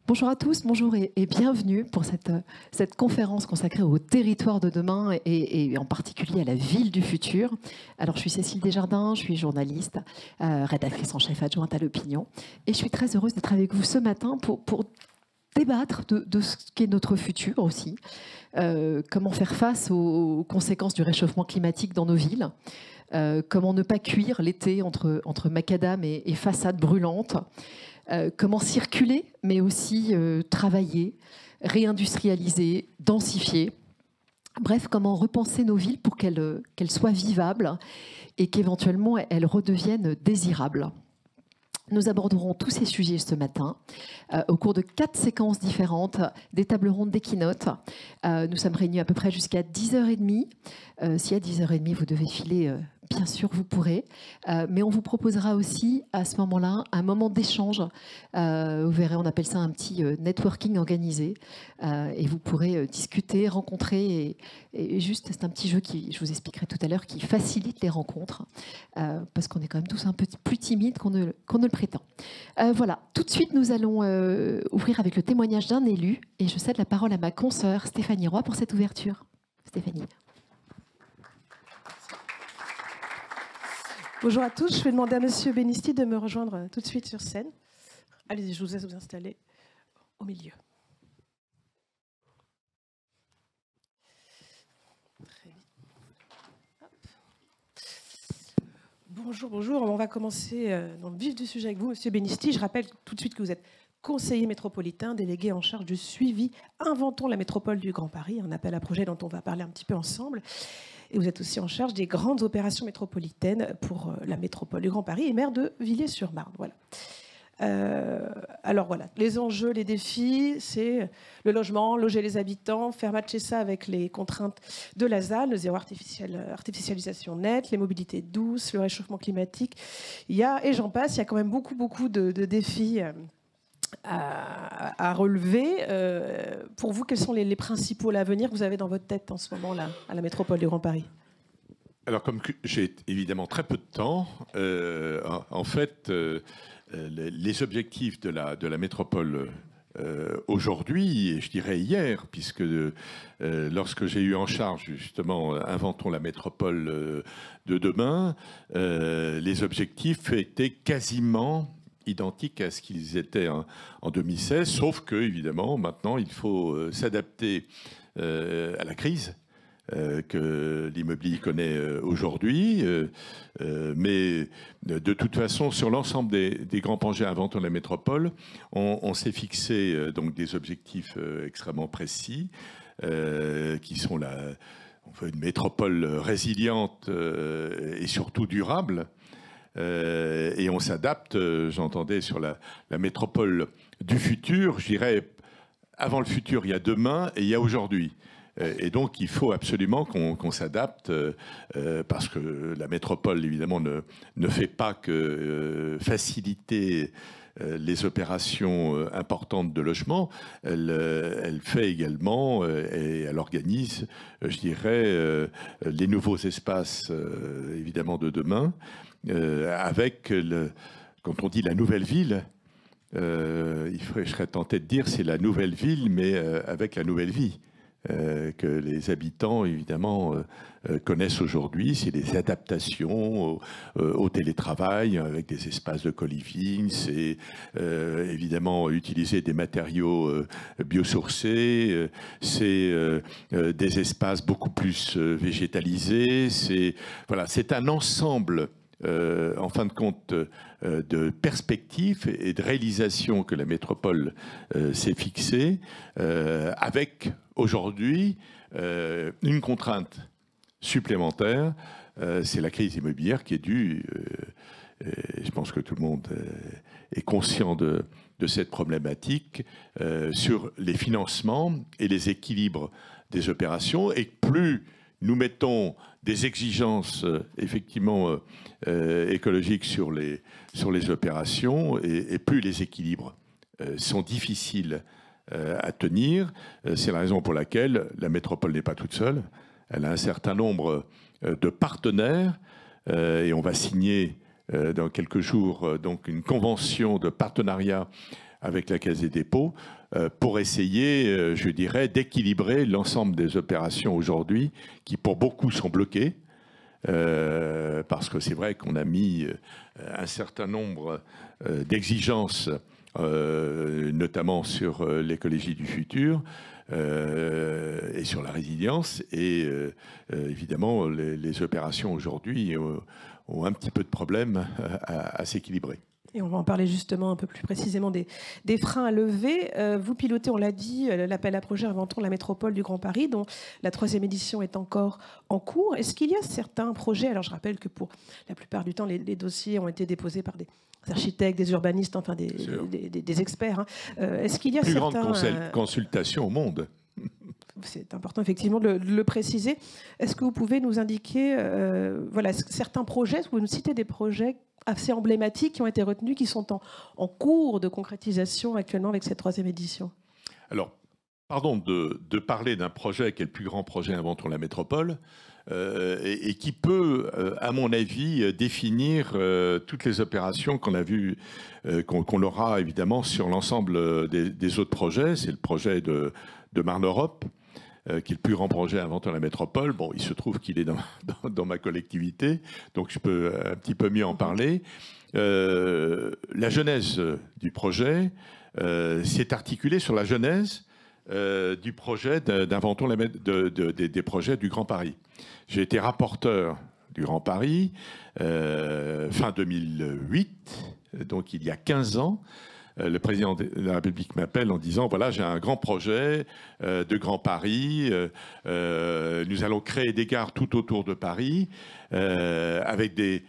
Bonjour à tous, bonjour et bienvenue pour cette conférence consacrée au territoire de demain et en particulier à la ville du futur. Alors, je suis Cécile Desjardins, je suis journaliste, rédactrice en chef adjointe à l'Opinion et je suis très heureuse d'être avec vous ce matin pour débattre de ce qu'est notre futur aussi, comment faire face aux conséquences du réchauffement climatique dans nos villes, comment ne pas cuire l'été entre macadam et façades brûlantes, comment circuler, mais aussi travailler, réindustrialiser, densifier. Bref, comment repenser nos villes pour qu'elles soient vivables et qu'éventuellement elles redeviennent désirables. Nous aborderons tous ces sujets ce matin au cours de 4 séquences différentes, des tables rondes, des keynotes. Nous sommes réunis à peu près jusqu'à 10h30. Si à 10h30 vous devez filer, bien sûr vous pourrez. Mais on vous proposera aussi à ce moment-là un moment d'échange. Vous verrez, on appelle ça un petit networking organisé. Et vous pourrez discuter, rencontrer. Et juste, c'est un petit jeu qui, je vous expliquerai tout à l'heure, qui facilite les rencontres. Parce qu'on est quand même tous un peu plus timides qu'on ne le prétend. Voilà, tout de suite, nous allons ouvrir avec le témoignage d'un élu. Et je cède la parole à ma consoeur Stéphanie Roy pour cette ouverture. Stéphanie. Bonjour à tous, je vais demander à Monsieur Benisti de me rejoindre tout de suite sur scène. Allez-y, je vous laisse vous installer au milieu. Très bien. Bonjour, bonjour. On va commencer dans le vif du sujet avec vous, Monsieur Benisti. Je rappelle tout de suite que vous êtes conseiller métropolitain, délégué en charge du suivi Inventons la métropole du Grand Paris, un appel à projet dont on va parler un petit peu ensemble. Et vous êtes aussi en charge des grandes opérations métropolitaines pour la métropole du Grand Paris et maire de Villiers-sur-Marne. Voilà. Alors voilà, les enjeux, les défis, c'est le logement, loger les habitants, faire matcher ça avec les contraintes de la ZAN, le zéro artificialisation nette, les mobilités douces, le réchauffement climatique. Et j'en passe, il y a quand même beaucoup de défis à relever. Pour vous, quels sont les principaux à venir que vous avez dans votre tête en ce moment-là, à la métropole du Grand Paris? Alors, comme j'ai évidemment très peu de temps, en fait, les objectifs de la métropole aujourd'hui, et je dirais hier, puisque lorsque j'ai eu en charge justement Inventons la métropole de demain, les objectifs étaient quasiment identiques à ce qu'ils étaient en 2016, sauf que, évidemment, maintenant, il faut s'adapter à la crise que l'immobilier connaît aujourd'hui. Mais de toute façon, sur l'ensemble des grands projets Inventons la métropole, on s'est fixé donc des objectifs extrêmement précis, qui sont on veut une métropole résiliente et surtout durable. Et on s'adapte, j'entendais, sur la métropole du futur. Je dirais, avant le futur, il y a demain et il y a aujourd'hui. Et donc, il faut absolument qu'on s'adapte parce que la métropole, évidemment, ne fait pas que faciliter les opérations importantes de logement. Elle fait également, et elle organise, je dirais, les nouveaux espaces, évidemment, de demain, avec, quand on dit la nouvelle ville, je serais tenté de dire c'est la nouvelle ville, mais avec la nouvelle vie. Que les habitants, évidemment, connaissent aujourd'hui. C'est des adaptations au télétravail avec des espaces de co-living. C'est évidemment utiliser des matériaux biosourcés. C'est des espaces beaucoup plus végétalisés. C'est un ensemble, en fin de compte, de perspectives et de réalisations que la métropole s'est fixée, avec aujourd'hui une contrainte supplémentaire, c'est la crise immobilière qui est due, je pense que tout le monde est conscient de cette problématique, sur les financements et les équilibres des opérations, et plus nous mettons des exigences effectivement écologiques sur les opérations, et plus les équilibres sont difficiles à tenir. C'est la raison pour laquelle la métropole n'est pas toute seule. Elle a un certain nombre de partenaires, et on va signer dans quelques jours donc une convention de partenariat avec la Caisse des dépôts pour essayer, je dirais, d'équilibrer l'ensemble des opérations aujourd'hui qui, pour beaucoup, sont bloquées. Parce que c'est vrai qu'on a mis un certain nombre d'exigences, notamment sur l'écologie du futur et sur la résilience. Et évidemment, les opérations aujourd'hui ont un petit peu de problème à s'équilibrer. Et on va en parler justement un peu plus précisément des freins à lever. Vous pilotez, on l'a dit, l'appel à projet Inventons la métropole du Grand Paris, dont la 3e édition est encore en cours. Est-ce qu'il y a certains projets, alors je rappelle que pour la plupart du temps, les dossiers ont été déposés par des architectes, des urbanistes, enfin des experts. Hein. Est-ce qu'il y a plus certains... grande consultation au monde. C'est important effectivement de le préciser. Est-ce que vous pouvez nous indiquer voilà, certains projets, vous nous citez des projets assez emblématiques qui ont été retenus, qui sont en cours de concrétisation actuellement avec cette 3e édition? Alors, pardon de parler d'un projet qui est le plus grand projet Inventons la métropole et qui peut, à mon avis, définir toutes les opérations qu'on a vues, qu'on aura évidemment sur l'ensemble des autres projets. C'est le projet de Marne-Europe, qui est le plus grand projet Inventons la métropole. Bon, il se trouve qu'il est dans ma collectivité, donc je peux un petit peu mieux en parler. La genèse du projet s'est articulée sur la genèse du projet d'Inventons des projets du Grand Paris. J'ai été rapporteur du Grand Paris fin 2008, donc il y a 15 ans. Le président de la République m'appelle en disant, voilà, j'ai un grand projet de Grand Paris, nous allons créer des gares tout autour de Paris, avec des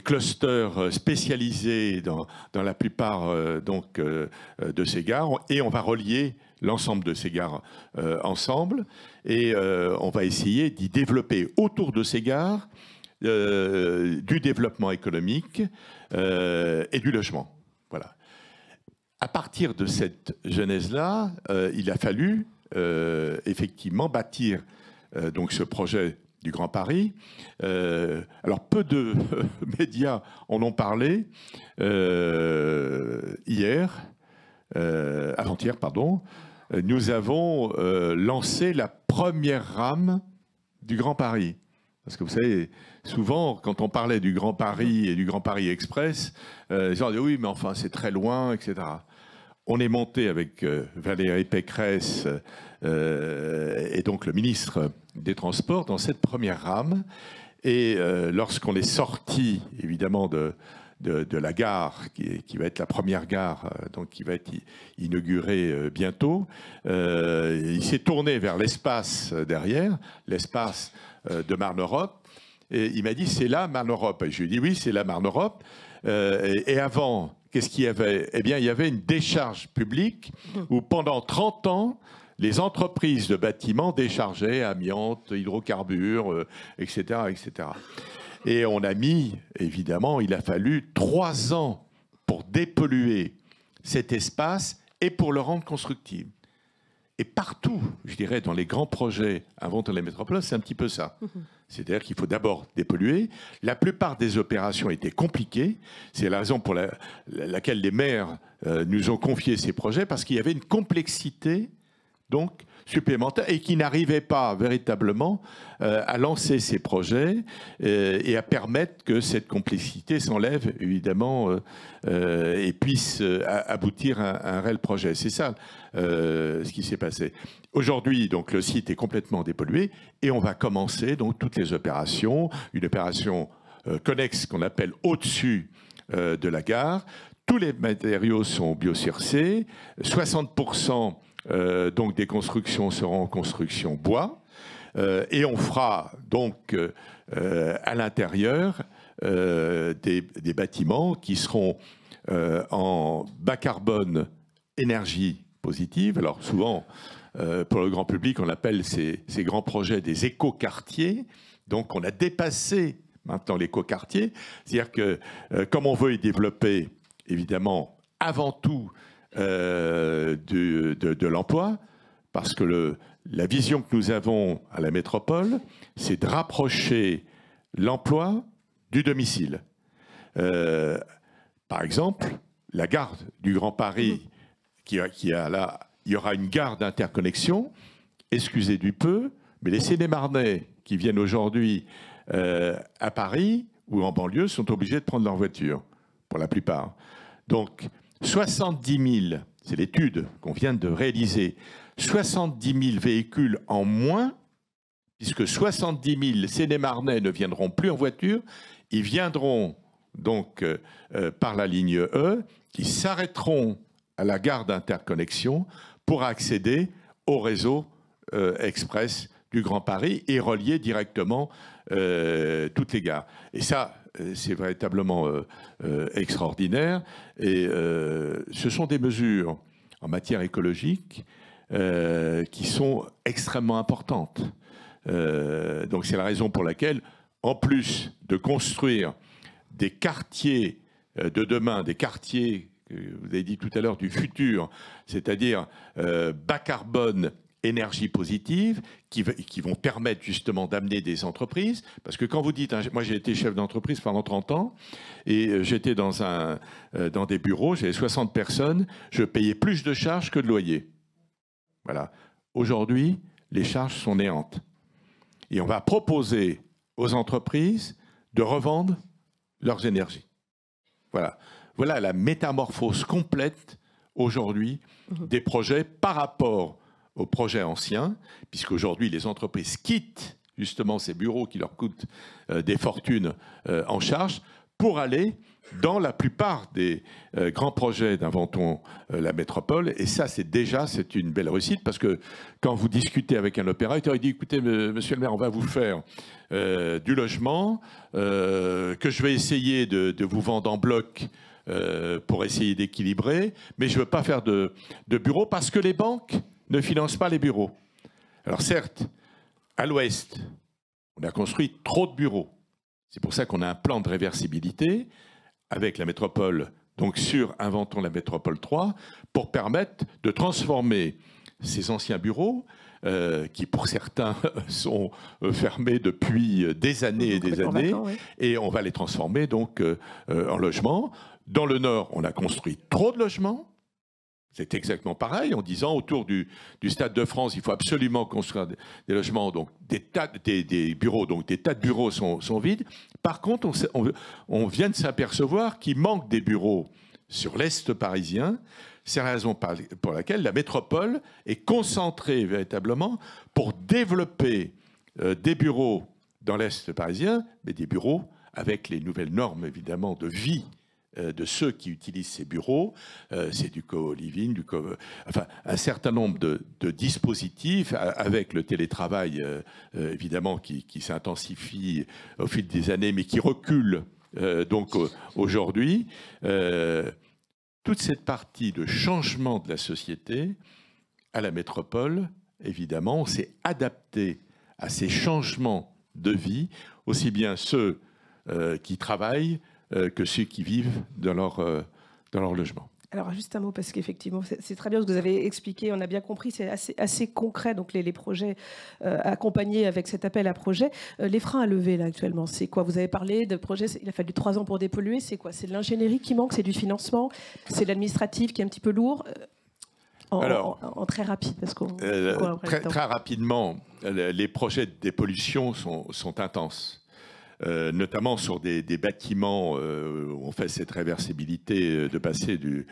clusters spécialisés dans la plupart de ces gares, et on va relier l'ensemble de ces gares ensemble, et on va essayer d'y développer autour de ces gares du développement économique et du logement. Voilà. À partir de cette genèse-là, il a fallu effectivement bâtir donc ce projet du Grand Paris. Alors peu de médias en ont parlé avant-hier, pardon. Nous avons lancé la première rame du Grand Paris. Parce que vous savez, souvent, quand on parlait du Grand Paris et du Grand Paris Express, les gens disaient oui, mais enfin, c'est très loin, etc. On est monté avec Valérie Pécresse et donc le ministre des Transports dans cette première rame. Et lorsqu'on est sorti, évidemment, de la gare, qui va être la première gare, donc qui va être inaugurée bientôt, il s'est tourné vers l'espace derrière, l'espace de Marne-Europe, et il m'a dit c'est là Marne-Europe. Et je lui ai dit oui, c'est là Marne-Europe. Et avant, qu'est-ce qu'il y avait? Eh bien, il y avait une décharge publique où pendant 30 ans, les entreprises de bâtiments déchargeaient amiante, hydrocarbures, etc., etc. Et on a mis, évidemment, il a fallu 3 ans pour dépolluer cet espace et pour le rendre constructible. Et partout, je dirais, dans les grands projets Inventons la métropole, c'est un petit peu ça. C'est-à-dire qu'il faut d'abord dépolluer. La plupart des opérations étaient compliquées. C'est la raison pour laquelle les maires nous ont confié ces projets, parce qu'il y avait une complexité donc supplémentaire et qui n'arrivaient pas véritablement à lancer ces projets et à permettre que cette complexité s'enlève évidemment et puisse aboutir à un réel projet. C'est ça ce qui s'est passé. Aujourd'hui, donc, le site est complètement dépollué et on va commencer donc toutes les opérations. Une opération connexe qu'on appelle au-dessus de la gare. Tous les matériaux sont biosourcés. 60% donc des constructions seront en construction bois, et on fera donc à l'intérieur des bâtiments qui seront en bas carbone énergie positive. Alors souvent, pour le grand public, on appelle ces grands projets des écoquartiers. Donc on a dépassé maintenant l'écoquartier. C'est-à-dire que comme on veut y développer, évidemment, avant tout, de l'emploi, parce que la vision que nous avons à la métropole, c'est de rapprocher l'emploi du domicile. Par exemple, la gare du Grand Paris il y aura une gare d'interconnexion, excusez du peu, mais les Seine-et-Marnais qui viennent aujourd'hui à Paris ou en banlieue sont obligés de prendre leur voiture, pour la plupart. Donc, 70 000, c'est l'étude qu'on vient de réaliser, 70 000 véhicules en moins, puisque 70 000 Seine-et-Marnais ne viendront plus en voiture, ils viendront donc par la ligne E, qui s'arrêteront à la gare d'interconnexion pour accéder au réseau express du Grand Paris et relier directement toutes les gares. Et ça, c'est véritablement extraordinaire. Et ce sont des mesures en matière écologique qui sont extrêmement importantes. Donc c'est la raison pour laquelle, en plus de construire des quartiers de demain, des quartiers, vous avez dit tout à l'heure, du futur, c'est-à-dire bas carbone, énergie positive, qui vont permettre justement d'amener des entreprises. Parce que quand vous dites, moi j'ai été chef d'entreprise pendant 30 ans, et j'étais dans des bureaux, j'avais 60 personnes, je payais plus de charges que de loyer. Voilà. Aujourd'hui, les charges sont néantes. Et on va proposer aux entreprises de revendre leurs énergies. Voilà. Voilà la métamorphose complète aujourd'hui des projets par rapport aux projets anciens, puisqu'aujourd'hui les entreprises quittent justement ces bureaux qui leur coûtent des fortunes en charge pour aller dans la plupart des grands projets d'Inventons la métropole. Et ça, c'est une belle réussite, parce que quand vous discutez avec un opérateur, il dit, écoutez, monsieur le maire, on va vous faire du logement que je vais essayer de vous vendre en bloc pour essayer d'équilibrer, mais je ne veux pas faire de bureaux parce que les banques ne financent pas les bureaux. Alors certes, à l'ouest, on a construit trop de bureaux. C'est pour ça qu'on a un plan de réversibilité avec la métropole, donc sur Inventons la métropole 3, pour permettre de transformer ces anciens bureaux, qui pour certains sont fermés depuis des années et des années, vacants, oui. Et on va les transformer donc en logements. Dans le Nord, on a construit trop de logements. C'est exactement pareil, en disant autour du Stade de France, il faut absolument construire des logements, donc des bureaux, donc des tas de bureaux sont vides. Par contre, on vient de s'apercevoir qu'il manque des bureaux sur l'Est parisien. C'est la raison pour laquelle la métropole est concentrée véritablement pour développer des bureaux dans l'Est parisien, mais des bureaux avec les nouvelles normes, évidemment, de vie de ceux qui utilisent ces bureaux. C'est du co-living, enfin, un certain nombre de dispositifs avec le télétravail, évidemment, qui s'intensifie au fil des années, mais qui recule donc aujourd'hui. Toute cette partie de changement de la société à la métropole, évidemment, on s'est adapté à ces changements de vie, aussi bien ceux qui travaillent que ceux qui vivent dans leur logement. Alors, juste un mot, parce qu'effectivement, c'est très bien ce que vous avez expliqué, on a bien compris, c'est assez concret, donc les projets accompagnés avec cet appel à projet. Les freins à lever, là, actuellement, c'est quoi? Vous avez parlé de projets, il a fallu 3 ans pour dépolluer, c'est quoi? C'est de l'ingénierie qui manque, c'est du financement, c'est l'administratif qui est un petit peu lourd en très rapide, parce qu'on... très rapidement, les projets de dépollution sont intenses. Notamment sur des bâtiments où on fait cette réversibilité de passer du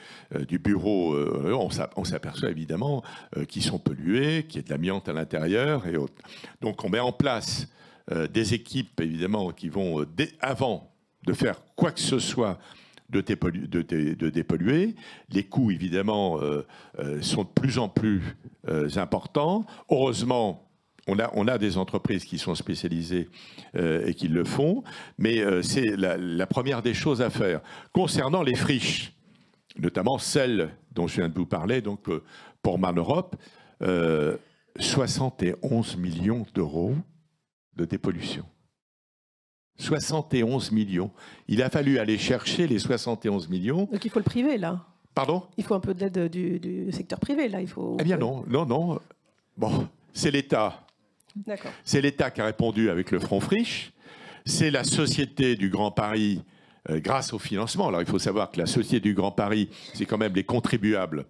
bureau, on s'aperçoit évidemment qu'ils sont pollués, qu'il y a de l'amiante à l'intérieur et autres. Donc on met en place des équipes évidemment qui vont, avant de faire quoi que ce soit, de dépolluer. Les coûts évidemment sont de plus en plus importants. Heureusement, on a des entreprises qui sont spécialisées et qui le font, mais c'est la première des choses à faire. Concernant les friches, notamment celles dont je viens de vous parler, donc pour Maneurope, 71 millions d'euros de dépollution. 71 millions. Il a fallu aller chercher les 71 millions. Donc il faut le privé, là. Pardon ? Il faut un peu d'aide du secteur privé, là. Eh bien non. Bon, c'est l'État. C'est l'État qui a répondu avec le Front Friche. C'est la Société du Grand Paris, grâce au financement. Alors, il faut savoir que la Société du Grand Paris, c'est quand même les contribuables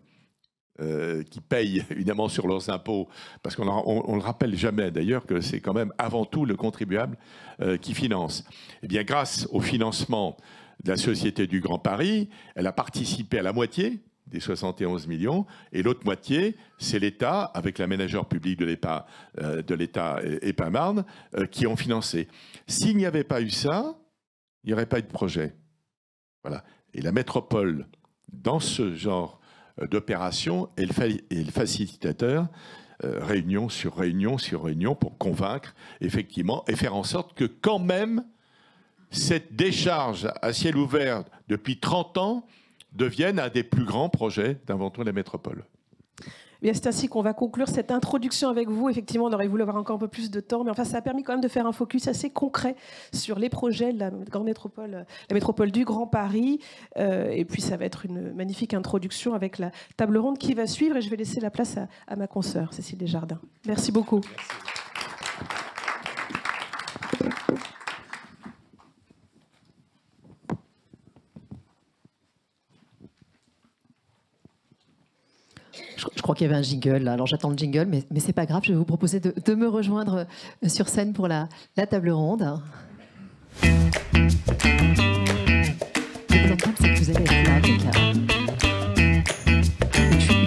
qui payent évidemment sur leurs impôts, parce qu'on ne le rappelle jamais d'ailleurs que c'est quand même avant tout le contribuable qui finance. Eh bien, grâce au financement de la Société du Grand Paris, elle a participé à la moitié des 71 millions, et l'autre moitié, c'est l'État, avec l'aménageur public de l'État EPAMarne, qui ont financé. S'il n'y avait pas eu ça, il n'y aurait pas eu de projet. Voilà. Et la métropole, dans ce genre d'opération, est le facilitateur, réunion sur réunion sur réunion, pour convaincre, effectivement, et faire en sorte que quand même, cette décharge à ciel ouvert depuis 30 ans devienne un des plus grands projets d'Inventons la métropole. Bien, c'est ainsi qu'on va conclure cette introduction avec vous. Effectivement, on aurait voulu avoir encore un peu plus de temps, mais enfin, ça a permis quand même de faire un focus assez concret sur les projets de la grande métropole, la métropole du Grand Paris. Et puis, ça va être une magnifique introduction avec la table ronde qui va suivre. Et je vais laisser la place à ma consoeur, Cécile Desjardins. Merci beaucoup. Merci. Je crois qu'il y avait un jingle, là. Alors j'attends le jingle, mais c'est pas grave, je vais vous proposer de me rejoindre sur scène pour la table ronde. Le plan, c'est que vous allez être là,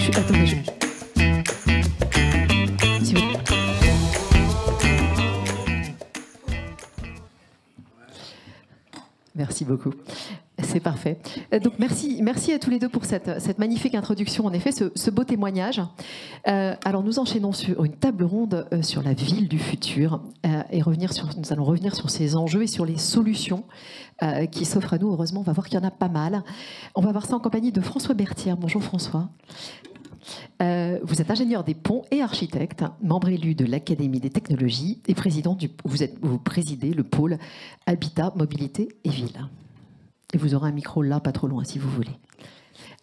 donc, attendez, si vous... Merci beaucoup. C'est parfait. Donc merci à tous les deux pour cette magnifique introduction, en effet, ce beau témoignage. Alors nous enchaînons sur une table ronde sur la ville du futur et nous allons revenir sur ces enjeux et sur les solutions qui s'offrent à nous. Heureusement, on va voir qu'il y en a pas mal. On va voir ça en compagnie de François Berthière. Bonjour François. Vous êtes ingénieur des ponts et architecte, membre élu de l'Académie des technologies et vous présidez le pôle Habitat, Mobilité et Ville. Et vous aurez un micro là, pas trop loin, si vous voulez.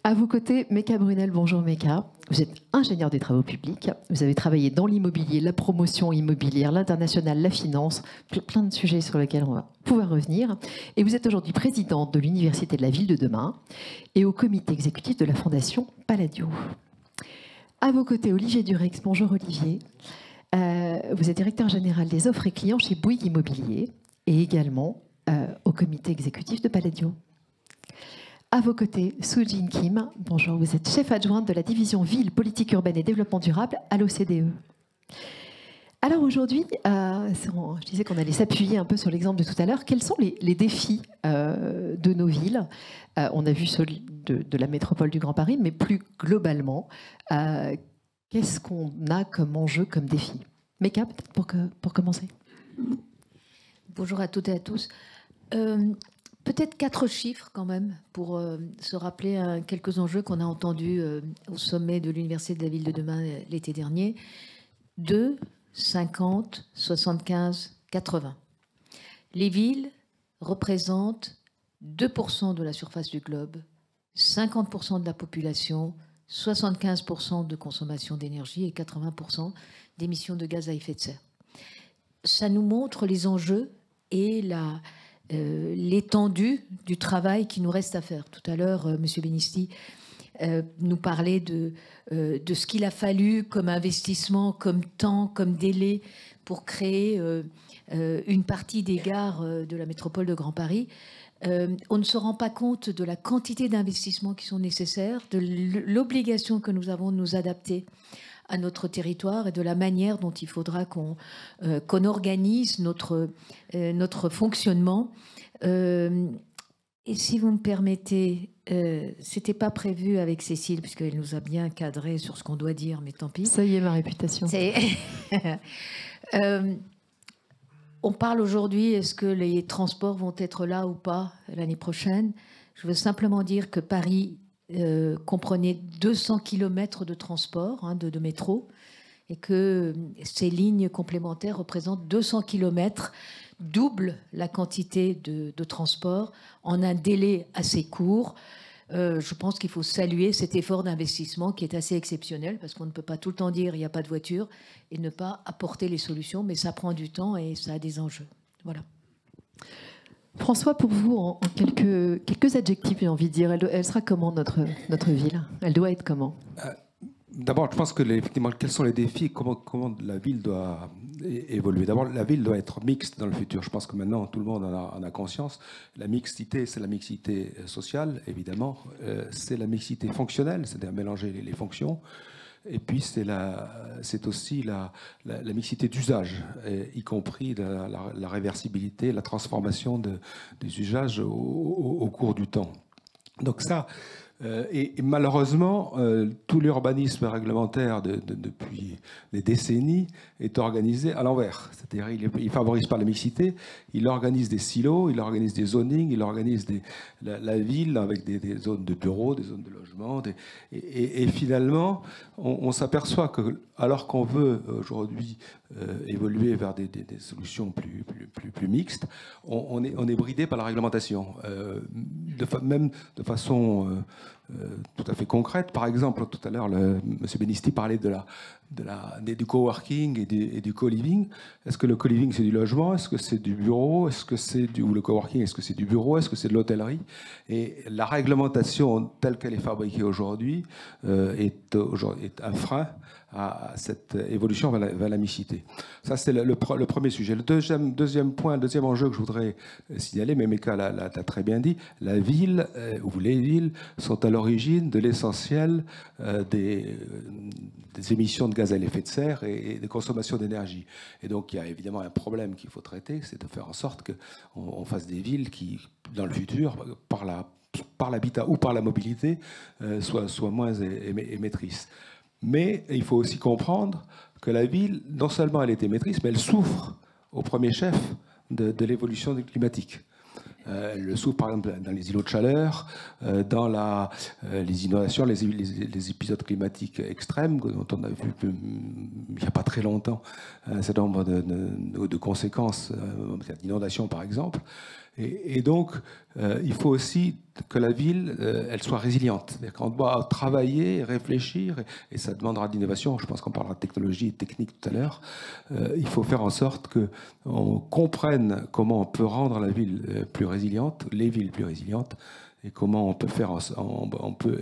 À vos côtés, Meka Brunel. Bonjour Meka. Vous êtes ingénieur des travaux publics. Vous avez travaillé dans l'immobilier, la promotion immobilière, l'international, la finance, plein de sujets sur lesquels on va pouvoir revenir. Et vous êtes aujourd'hui présidente de l'Université de la Ville de demain et au comité exécutif de la Fondation Palladio. À vos côtés, Olivier Durex. Bonjour Olivier. Vous êtes directeur général des offres et clients chez Bouygues Immobilier et également au comité exécutif de Palladio. À vos côtés, Soo-Jin Kim. Bonjour, vous êtes chef adjointe de la division Ville, Politique urbaine et Développement durable à l'OCDE. Alors aujourd'hui, je disais qu'on allait s'appuyer un peu sur l'exemple de tout à l'heure. Quels sont les défis de nos villes? On a vu celui de la métropole du Grand Paris, mais plus globalement, qu'est-ce qu'on a comme enjeu, comme défi? Meka, peut-être pour commencer. Bonjour à toutes et à tous. Peut-être 4 chiffres quand même pour se rappeler quelques enjeux qu'on a entendus au sommet de l'Université de la Ville de demain l'été dernier. 2, 50, 75, 80. Les villes représentent 2% de la surface du globe, 50% de la population, 75% de consommation d'énergie et 80% d'émissions de gaz à effet de serre. Ça nous montre les enjeux et l'étendue du travail qui nous reste à faire. Tout à l'heure, M. Benisti nous parlait de ce qu'il a fallu comme investissement, comme temps, comme délai pour créer une partie des gares de la métropole de Grand Paris. On ne se rend pas compte de la quantité d'investissements qui sont nécessaires, de l'obligation que nous avons de nous adapter à notre territoire et de la manière dont il faudra qu'on organise notre fonctionnement. Et si vous me permettez, c'était pas prévu avec Cécile, puisqu'elle nous a bien cadré sur ce qu'on doit dire, mais tant pis. Ça y est, ma réputation. On parle aujourd'hui, est-ce que les transports vont être là ou pas l'année prochaine? Je veux simplement dire que Paris comprenait 200 km de transport, de métro, et que ces lignes complémentaires représentent 200 km, double la quantité de transport en un délai assez court. Je pense qu'il faut saluer cet effort d'investissement qui est assez exceptionnel, parce qu'on ne peut pas tout le temps dire il n'y a pas de voiture et ne pas apporter les solutions, mais ça prend du temps et ça a des enjeux. Voilà. François, pour vous, en quelques adjectifs, j'ai envie de dire, elle sera comment notre ville? Elle doit être comment? D'abord, je pense que effectivement, quels sont les défis, comment la ville doit évoluer. D'abord, la ville doit être mixte dans le futur. Je pense que maintenant, tout le monde en a conscience. La mixité, c'est la mixité sociale, évidemment. C'est la mixité fonctionnelle, c'est-à-dire mélanger les fonctions. Et puis, c'est aussi la mixité d'usage, y compris la réversibilité, la transformation des usages au cours du temps. Donc ça... Et malheureusement, tout l'urbanisme réglementaire depuis des décennies est organisé à l'envers. C'est-à-dire il ne favorise pas la mixité, il organise des silos, il organise des zonings, il organise la ville avec des zones de bureaux, des zones de logement. Et finalement, on s'aperçoit que, alors qu'on veut aujourd'hui évoluer vers des solutions plus mixtes, on est bridé par la réglementation, même de façon... tout à fait concrète. Par exemple, tout à l'heure, M. Benisti parlait du coworking et du co-living. Est-ce que le co-living, c'est du logement? Est-ce que c'est du bureau? Ou le coworking, est-ce que c'est du bureau? Est-ce que c'est de l'hôtellerie? Et la réglementation telle qu'elle est fabriquée aujourd'hui est un frein à cette évolution vers la mixité. Ça, c'est le premier sujet. Le deuxième point, le deuxième enjeu que je voudrais signaler, mais Meka l'a très bien dit, la ville, ou les villes, sont à l'origine de l'essentiel des émissions de gaz à effet de serre et des consommations d'énergie. Et donc, il y a évidemment un problème qu'il faut traiter, c'est de faire en sorte qu'on fasse des villes qui, dans le futur, par l'habitat ou par la mobilité, soient moins émettrices. Mais il faut aussi comprendre que la ville, non seulement elle est émettrice, mais elle souffre au premier chef de l'évolution climatique. Elle le souffre par exemple dans les îlots de chaleur, dans les inondations, les épisodes climatiques extrêmes dont on a vu il n'y a pas très longtemps un certain nombre de conséquences, d'inondations par exemple. Et donc, il faut aussi que la ville, elle soit résiliente. C'est-à-dire qu'on doit travailler, réfléchir, et ça demandera de l'innovation. Je pense qu'on parlera de technologie et de technique tout à l'heure. Il faut faire en sorte qu'on comprenne comment on peut rendre la ville plus résiliente, les villes plus résilientes, et comment on peut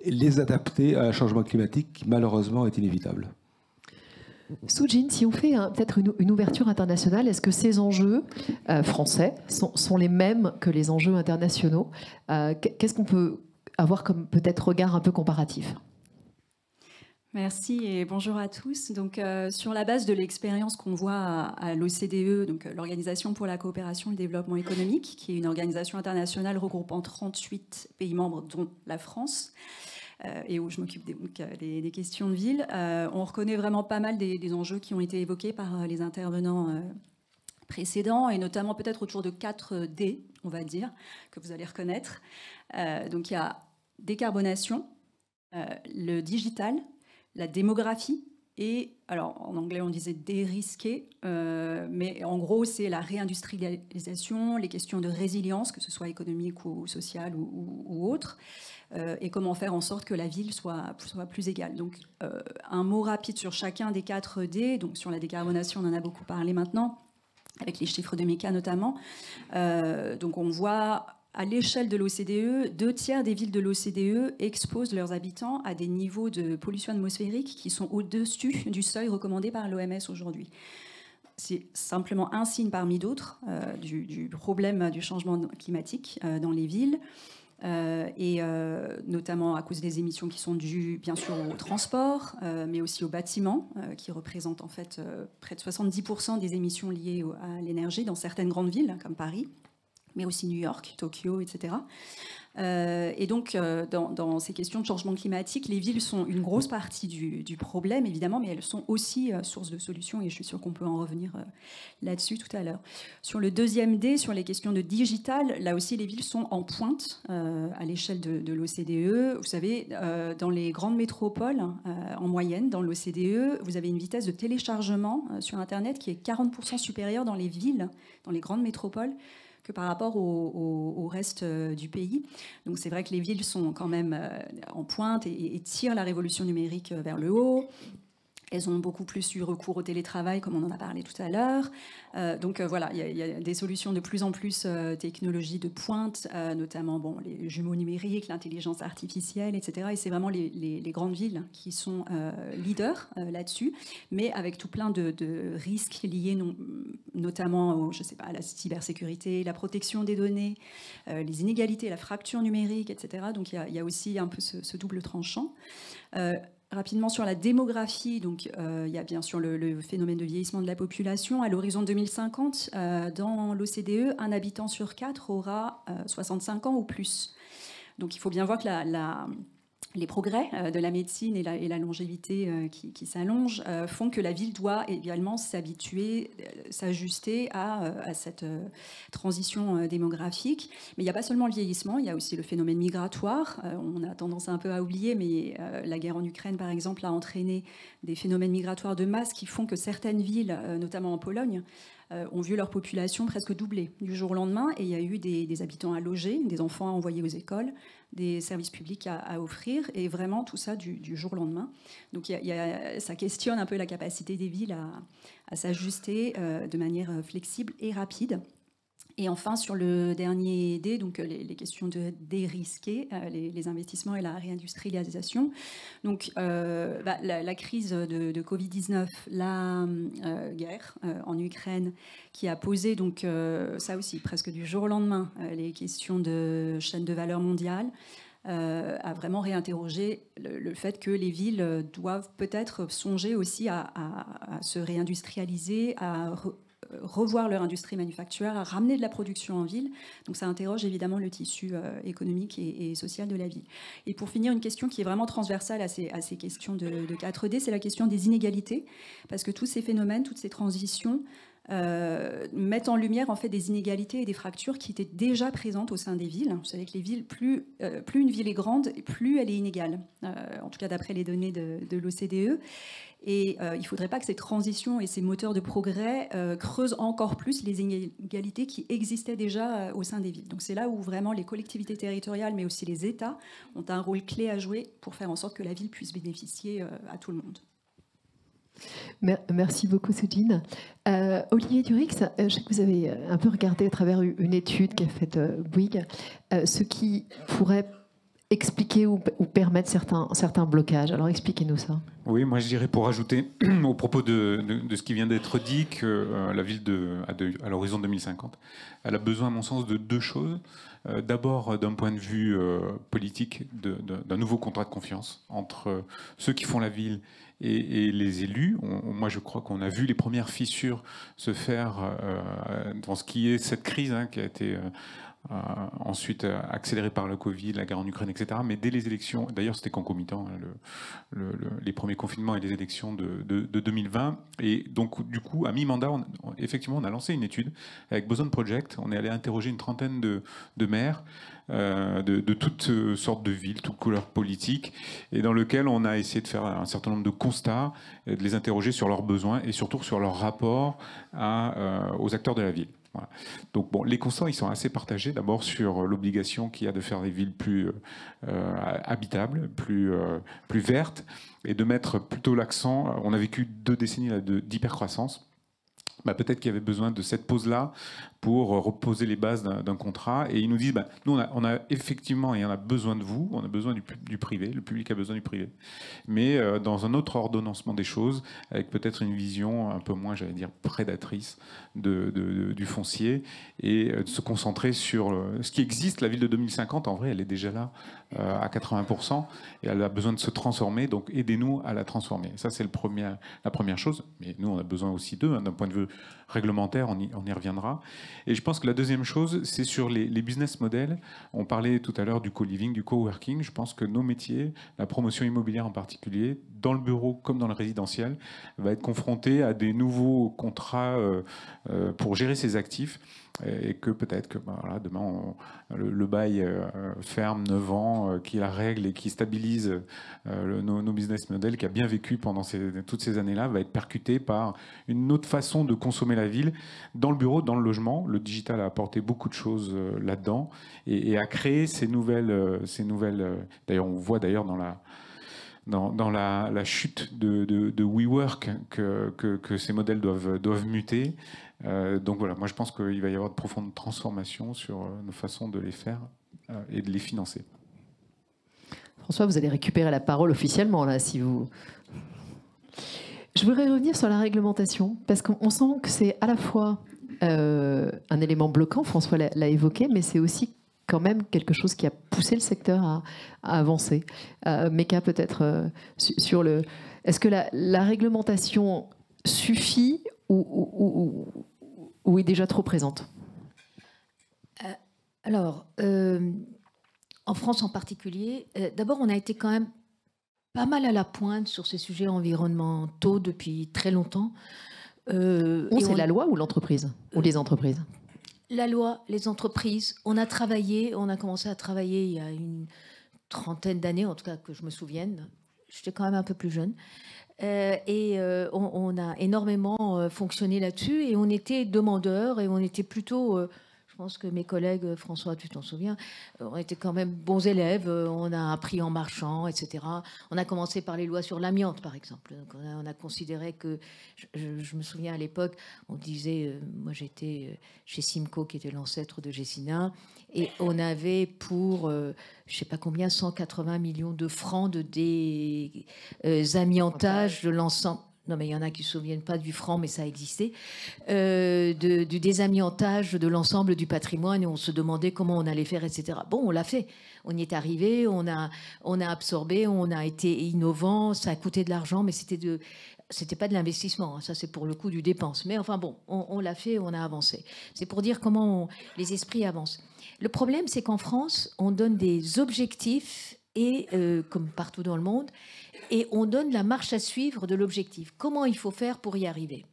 les adapter à un changement climatique qui, malheureusement, est inévitable. Soujin, si on fait peut-être une ouverture internationale, est-ce que ces enjeux français sont les mêmes que les enjeux internationaux? Qu'est-ce qu'on peut avoir comme peut-être regard un peu comparatif? Merci et bonjour à tous. Donc, sur la base de l'expérience qu'on voit à l'OCDE, donc l'Organisation pour la coopération et le développement économique, qui est une organisation internationale regroupant 38 pays membres, dont la France, et où je m'occupe des questions de ville, on reconnaît vraiment pas mal des enjeux qui ont été évoqués par les intervenants précédents, et notamment peut-être autour de 4 D, on va dire, que vous allez reconnaître. Donc il y a décarbonation, le digital, la démographie, et alors en anglais on disait dérisquer, mais en gros c'est la réindustrialisation, les questions de résilience, que ce soit économique ou sociale ou autre, et comment faire en sorte que la ville soit plus égale. Donc un mot rapide sur chacun des 4 D. Donc sur la décarbonation, on en a beaucoup parlé maintenant, avec les chiffres de Meka notamment. Donc on voit à l'échelle de l'OCDE, 2/3 des villes de l'OCDE exposent leurs habitants à des niveaux de pollution atmosphérique qui sont au-dessus du seuil recommandé par l'OMS aujourd'hui. C'est simplement un signe parmi d'autres du problème du changement climatique dans les villes. Et notamment à cause des émissions qui sont dues bien sûr au transport, mais aussi aux bâtiments, qui représentent en fait près de 70% des émissions liées à l'énergie dans certaines grandes villes comme Paris, mais aussi New York, Tokyo, etc. Et donc, dans ces questions de changement climatique, les villes sont une grosse partie du problème, évidemment, mais elles sont aussi source de solutions, et je suis sûre qu'on peut en revenir là-dessus tout à l'heure. Sur le deuxième D, sur les questions de digital, là aussi, les villes sont en pointe à l'échelle de l'OCDE. Vous savez, dans les grandes métropoles, en moyenne, dans l'OCDE, vous avez une vitesse de téléchargement sur Internet qui est 40% supérieure dans les villes, dans les grandes métropoles, que par rapport au reste du pays. Donc c'est vrai que les villes sont quand même en pointe et tirent la révolution numérique vers le haut. Elles ont beaucoup plus eu recours au télétravail, comme on en a parlé tout à l'heure. Donc voilà, il y a des solutions de plus en plus technologies de pointe, notamment les jumeaux numériques, l'intelligence artificielle, etc. Et c'est vraiment les grandes villes qui sont leaders là-dessus, mais avec tout plein de risques liés notamment à la cybersécurité, la protection des données, les inégalités, la fracture numérique, etc. Donc il y a aussi un peu ce double tranchant. Rapidement sur la démographie, donc il y a bien sûr le phénomène de vieillissement de la population. À l'horizon 2050, dans l'OCDE, un habitant sur 4 aura 65 ans ou plus. Donc il faut bien voir que les progrès de la médecine et la longévité qui s'allongent font que la ville doit également s'habituer, s'ajuster à cette transition démographique. Mais il n'y a pas seulement le vieillissement, il y a aussi le phénomène migratoire. On a tendance un peu à oublier, mais la guerre en Ukraine, par exemple, a entraîné des phénomènes migratoires de masse qui font que certaines villes, notamment en Pologne, ont vu leur population presque doubler du jour au lendemain, et il y a eu des habitants à loger, des enfants à envoyer aux écoles, des services publics à offrir, et vraiment tout ça du jour au lendemain. Donc ça questionne un peu la capacité des villes à s'ajuster de manière flexible et rapide. Et enfin, sur le dernier D, donc les questions de dérisquer les investissements et la réindustrialisation. Donc, la crise de Covid-19, la guerre en Ukraine, qui a posé, donc, ça aussi, presque du jour au lendemain, les questions de chaîne de valeur mondiale, a vraiment réinterrogé le fait que les villes doivent peut-être songer aussi à se réindustrialiser, à revoir leur industrie manufacturière, à ramener de la production en ville. Donc ça interroge évidemment le tissu économique et social de la ville. Et pour finir, une question qui est vraiment transversale à ces questions de 4D, c'est la question des inégalités, parce que tous ces phénomènes, toutes ces transitions mettent en lumière en fait des inégalités et des fractures qui étaient déjà présentes au sein des villes. Vous savez que les villes, plus une ville est grande, plus elle est inégale, en tout cas d'après les données de l'OCDE. Et il ne faudrait pas que ces transitions et ces moteurs de progrès creusent encore plus les inégalités qui existaient déjà au sein des villes. Donc c'est là où vraiment les collectivités territoriales, mais aussi les États, ont un rôle clé à jouer pour faire en sorte que la ville puisse bénéficier à tout le monde. Merci beaucoup, Sujin. Olivier Durix, je sais que vous avez un peu regardé à travers une étude qu'a faite Bouygues, ce qui pourrait expliquer ou permettre certains blocages. Alors expliquez-nous ça. Oui, moi je dirais pour ajouter au propos de ce qui vient d'être dit que la ville à l'horizon 2050, elle a besoin à mon sens de deux choses. D'abord d'un point de vue politique, d'un nouveau contrat de confiance entre ceux qui font la ville et les élus. Moi je crois qu'on a vu les premières fissures se faire dans ce qui est cette crise qui a été ensuite accéléré par le Covid, la guerre en Ukraine, etc. Mais dès les élections, d'ailleurs c'était concomitant, les premiers confinements et les élections de 2020. Et donc du coup, à mi-mandat, effectivement, on a lancé une étude avec Boson Project. On est allé interroger une trentaine de maires de toutes sortes de villes, toutes couleurs politiques, et dans lequel on a essayé de faire un certain nombre de constats, de les interroger sur leurs besoins et surtout sur leur rapport aux acteurs de la ville. Voilà. Donc bon, les constats ils sont assez partagés. D'abord sur l'obligation qu'il y a de faire des villes plus habitables, plus vertes, et de mettre plutôt l'accent. On a vécu 2 décennies d'hypercroissance. Peut-être qu'il y avait besoin de cette pause-là pour reposer les bases d'un contrat. Et ils nous disent, nous, on a effectivement, et on a besoin de vous, on a besoin du privé, le public a besoin du privé, mais dans un autre ordonnancement des choses, avec peut-être une vision un peu moins, j'allais dire, prédatrice du foncier, et de se concentrer sur ce qui existe. La ville de 2050, en vrai, elle est déjà là à 80%, et elle a besoin de se transformer, donc aidez-nous à la transformer. Ça, c'est la première chose, mais nous, on a besoin aussi d'eux, d'un point de vue réglementaire, on y reviendra. Et je pense que la deuxième chose, c'est sur les business models. On parlait tout à l'heure du co-living, du co-working. Je pense que nos métiers, la promotion immobilière en particulier, dans le bureau comme dans le résidentiel, va être confronté à des nouveaux contrats pour gérer ses actifs. Et que peut-être que demain, le bail ferme 9 ans, qui est la règle et qui stabilise nos business models, qui a bien vécu pendant toutes ces années-là, va être percuté par une autre façon de consommer la ville, dans le bureau, dans le logement. Le digital a apporté beaucoup de choses là-dedans et a créé ces nouvelles. D'ailleurs, on voit d'ailleurs dans dans la chute de WeWork que ces modèles doivent muter. Donc voilà, moi je pense qu'il va y avoir de profondes transformations sur nos façons de les faire et de les financer. François, vous allez récupérer la parole officiellement là, si vous... Je voudrais revenir sur la réglementation, parce qu'on sent que c'est à la fois un élément bloquant, François l'a évoqué, mais c'est aussi quand même quelque chose qui a poussé le secteur à avancer. Meka, peut-être sur le... Est-ce que la réglementation suffit ou est déjà trop présente? Alors, en France en particulier, d'abord, on a été quand même pas mal à la pointe sur ces sujets environnementaux depuis très longtemps. C'est la loi ou l'entreprise ou les entreprises? La loi, les entreprises. On a commencé à travailler il y a une trentaine d'années, en tout cas que je me souvienne. J'étais quand même un peu plus jeune. On a énormément fonctionné là-dessus et on était demandeurs et on était plutôt... je pense que mes collègues, François, tu t'en souviens, on était quand même bons élèves, on a appris en marchant, etc. On a commencé par les lois sur l'amiante, par exemple. Donc on a considéré que, je me souviens à l'époque, on disait, moi j'étais chez Simco, qui était l'ancêtre de Gessina, et on avait pour, je ne sais pas combien, 180 millions de francs de désamiantage de l'ensemble. Non, mais il y en a qui ne se souviennent pas du franc, mais ça existait, du désamiantage de l'ensemble du patrimoine, et on se demandait comment on allait faire, etc. Bon, on l'a fait. On y est arrivé, on a absorbé, on a été innovant, ça a coûté de l'argent, mais c'était pas de l'investissement, hein, ça c'est pour le coup du dépense. Mais enfin bon, on l'a fait, on a avancé. C'est pour dire comment les esprits avancent. Le problème, c'est qu'en France, on donne des objectifs, et comme partout dans le monde, et on donne la marche à suivre de l'objectif. Comment il faut faire pour y arriver?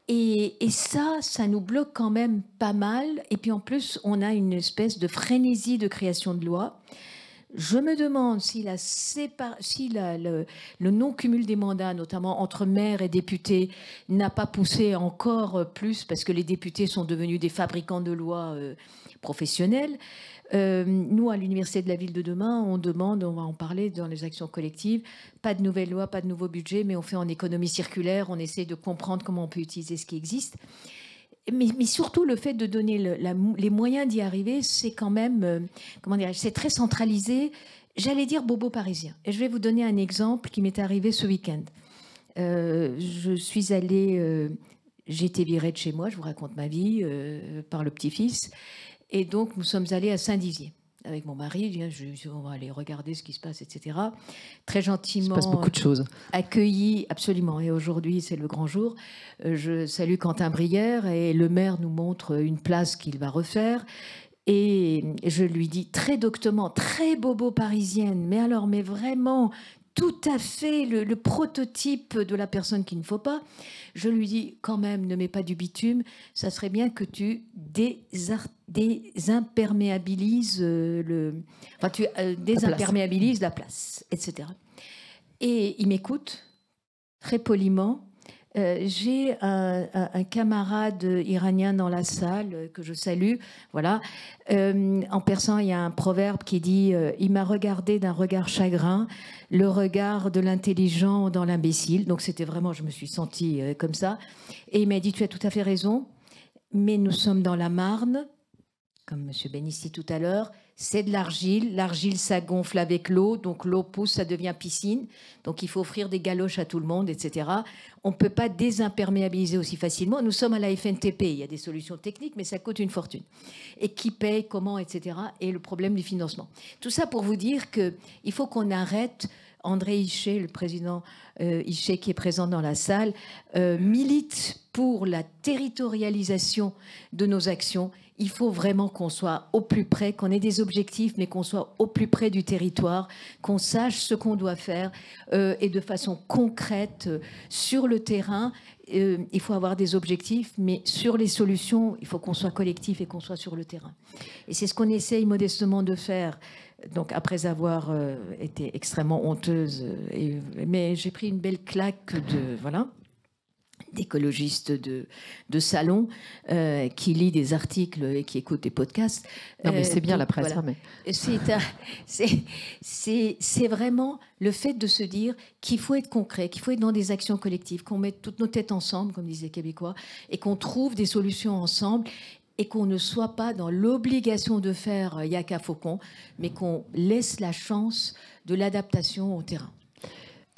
Et ça nous bloque quand même pas mal. Et puis en plus, on a une espèce de frénésie de création de lois. Je me demande si le non-cumul des mandats, notamment entre maires et députés, n'a pas poussé encore plus, parce que les députés sont devenus des fabricants de lois professionnels. Nous, à l'Université de la Ville de demain, on demande, on va en parler dans les actions collectives, pas de nouvelles lois, pas de nouveaux budgets, mais on fait en économie circulaire, on essaie de comprendre comment on peut utiliser ce qui existe. Mais surtout, le fait de donner les moyens d'y arriver, c'est quand même, comment dirais-je, c'est très centralisé, j'allais dire bobo parisien. Et je vais vous donner un exemple qui m'est arrivé ce week-end. Je suis allée, j'ai été virée de chez moi, je vous raconte ma vie, par le petit-fils. Et donc, nous sommes allés à Saint-Dizier avec mon mari. On va aller regarder ce qui se passe, etc. Très gentiment. Il se passe beaucoup de choses. Accueillis, absolument. Et aujourd'hui, c'est le grand jour. Je salue Quentin Brière et le maire nous montre une place qu'il va refaire. Et je lui dis très doctement, très bobo parisienne, mais alors, mais vraiment... tout à fait le prototype de la personne qu'il ne faut pas. Je lui dis, quand même, ne mets pas du bitume, ça serait bien que tu désimperméabilises désimperméabilises la place, etc. Et il m'écoute très poliment. J'ai un camarade iranien dans la salle que je salue. Voilà. En persan, il y a un proverbe qui dit il m'a regardé d'un regard chagrin, le regard de l'intelligent dans l'imbécile. Donc c'était vraiment, je me suis sentie comme ça. Et il m'a dit tu as tout à fait raison, mais nous sommes dans la Marne, comme M. Benisti tout à l'heure. C'est de l'argile. L'argile, ça gonfle avec l'eau. Donc, l'eau pousse, ça devient piscine. Donc, il faut offrir des galoches à tout le monde, etc. On ne peut pas désimperméabiliser aussi facilement. Nous sommes à la FNTP. Il y a des solutions techniques, mais ça coûte une fortune. Et qui paye, comment, etc. Et le problème du financement. Tout ça pour vous dire qu'il faut qu'on arrête. André Hichet, le président Hichet qui est présent dans la salle, milite pour la territorialisation de nos actions. Il faut vraiment qu'on soit au plus près, qu'on ait des objectifs, mais qu'on soit au plus près du territoire, qu'on sache ce qu'on doit faire et de façon concrète sur le terrain. Il faut avoir des objectifs, mais sur les solutions, il faut qu'on soit collectif et qu'on soit sur le terrain. Et c'est ce qu'on essaye modestement de faire. Donc après avoir été extrêmement honteuse, mais j'ai pris une belle claque voilà. d'écologiste de salon qui lit des articles et qui écoute des podcasts. Non, mais c'est bien la presse. Voilà. Hein, mais... C'est vraiment le fait de se dire qu'il faut être concret, qu'il faut être dans des actions collectives, qu'on mette toutes nos têtes ensemble, comme disaient les Québécois, et qu'on trouve des solutions ensemble, et qu'on ne soit pas dans l'obligation de faire Yaka Faucon, mais qu'on laisse la chance de l'adaptation au terrain.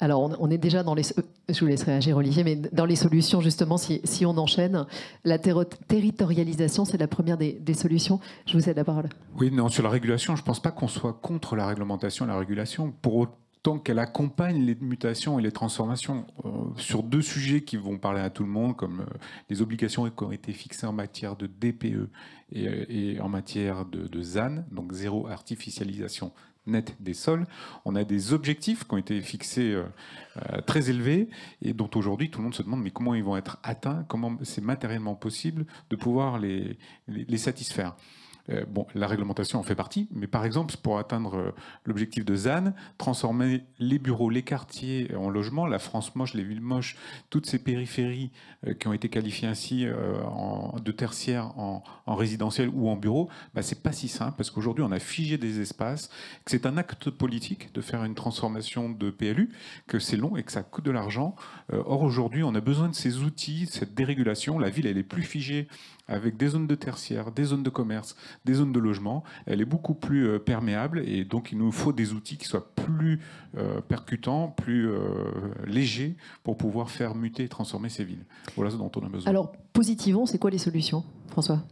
Alors, on est déjà dans les... Je vous laisse réagir, Olivier, mais dans les solutions, justement, si on enchaîne, la territorialisation, c'est la première des solutions. Je vous cède la parole. Oui, non, sur la régulation, je ne pense pas qu'on soit contre la réglementation et la régulation, pour autant qu'elle accompagne les mutations et les transformations. Sur deux sujets qui vont parler à tout le monde, comme les obligations qui ont été fixées en matière de DPE et en matière de ZAN, donc zéro artificialisation nette des sols. On a des objectifs qui ont été fixés très élevés et dont aujourd'hui tout le monde se demande mais comment ils vont être atteints, comment c'est matériellement possible de pouvoir les satisfaire. Bon, la réglementation en fait partie, mais par exemple, pour atteindre l'objectif de ZAN, transformer les bureaux, les quartiers en logements, la France moche, les villes moches, toutes ces périphéries qui ont été qualifiées ainsi de tertiaires en résidentiel ou en bureau, bah, c'est pas si simple parce qu'aujourd'hui on a figé des espaces, que c'est un acte politique de faire une transformation de PLU, que c'est long et que ça coûte de l'argent. Or aujourd'hui, on a besoin de ces outils, cette dérégulation. La ville, elle est plus figée avec des zones de tertiaire, des zones de commerce, des zones de logement, elle est beaucoup plus perméable et donc il nous faut des outils qui soient plus percutants, plus légers pour pouvoir faire muter et transformer ces villes. Voilà ce dont on a besoin. Alors, positivons, c'est quoi les solutions, François ?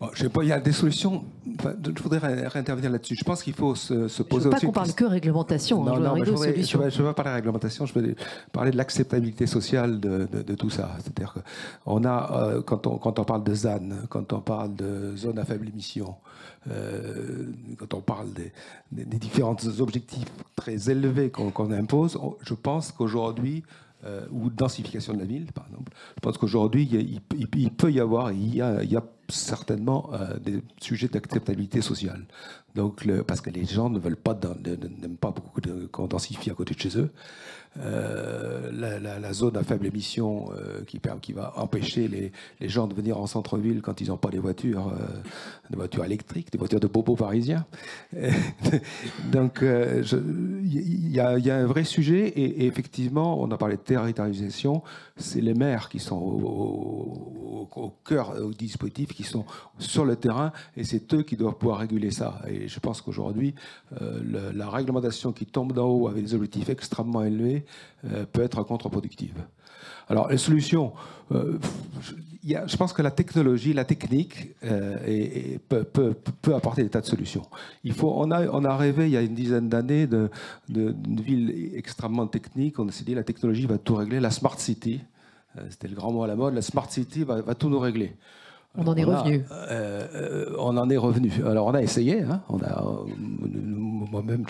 Bon, je sais pas, il y a des solutions. Enfin, je voudrais réintervenir là-dessus. Je pense qu'il faut se poser. Je ne veux pas qu'on parle que réglementation. Non, je veux pas parler de réglementation. Je veux parler de l'acceptabilité sociale de tout ça. C'est-à-dire que on a, quand on parle de ZAN, quand on parle de zone à faible émission, quand on parle des différents objectifs très élevés qu'on impose, je pense qu'aujourd'hui ou densification de la ville, par exemple. Je pense qu'aujourd'hui, il peut y avoir, il y a certainement des sujets d'acceptabilité sociale. Donc, parce que les gens ne veulent pas, n'aiment pas beaucoup qu'on densifie à côté de chez eux. La zone à faible émission qui va empêcher les gens de venir en centre-ville quand ils n'ont pas des voitures électriques, des voitures de bobos parisiens. Donc, il y a un vrai sujet et effectivement, on a parlé de territorialisation, c'est les maires qui sont au cœur du dispositif, qui sont sur le terrain et c'est eux qui doivent pouvoir réguler ça. Et je pense qu'aujourd'hui, la réglementation qui tombe d'en haut avec des objectifs extrêmement élevés peut être contre-productive. Alors, les solutions, je pense que la technologie, la technique peut apporter des tas de solutions. On a rêvé il y a une dizaine d'années d'une ville extrêmement technique. On s'est dit la technologie va tout régler. La Smart City, c'était le grand mot à la mode, la Smart City va tout nous régler. On en est revenu. On en est revenu. Alors, on a essayé. Hein, moi-même,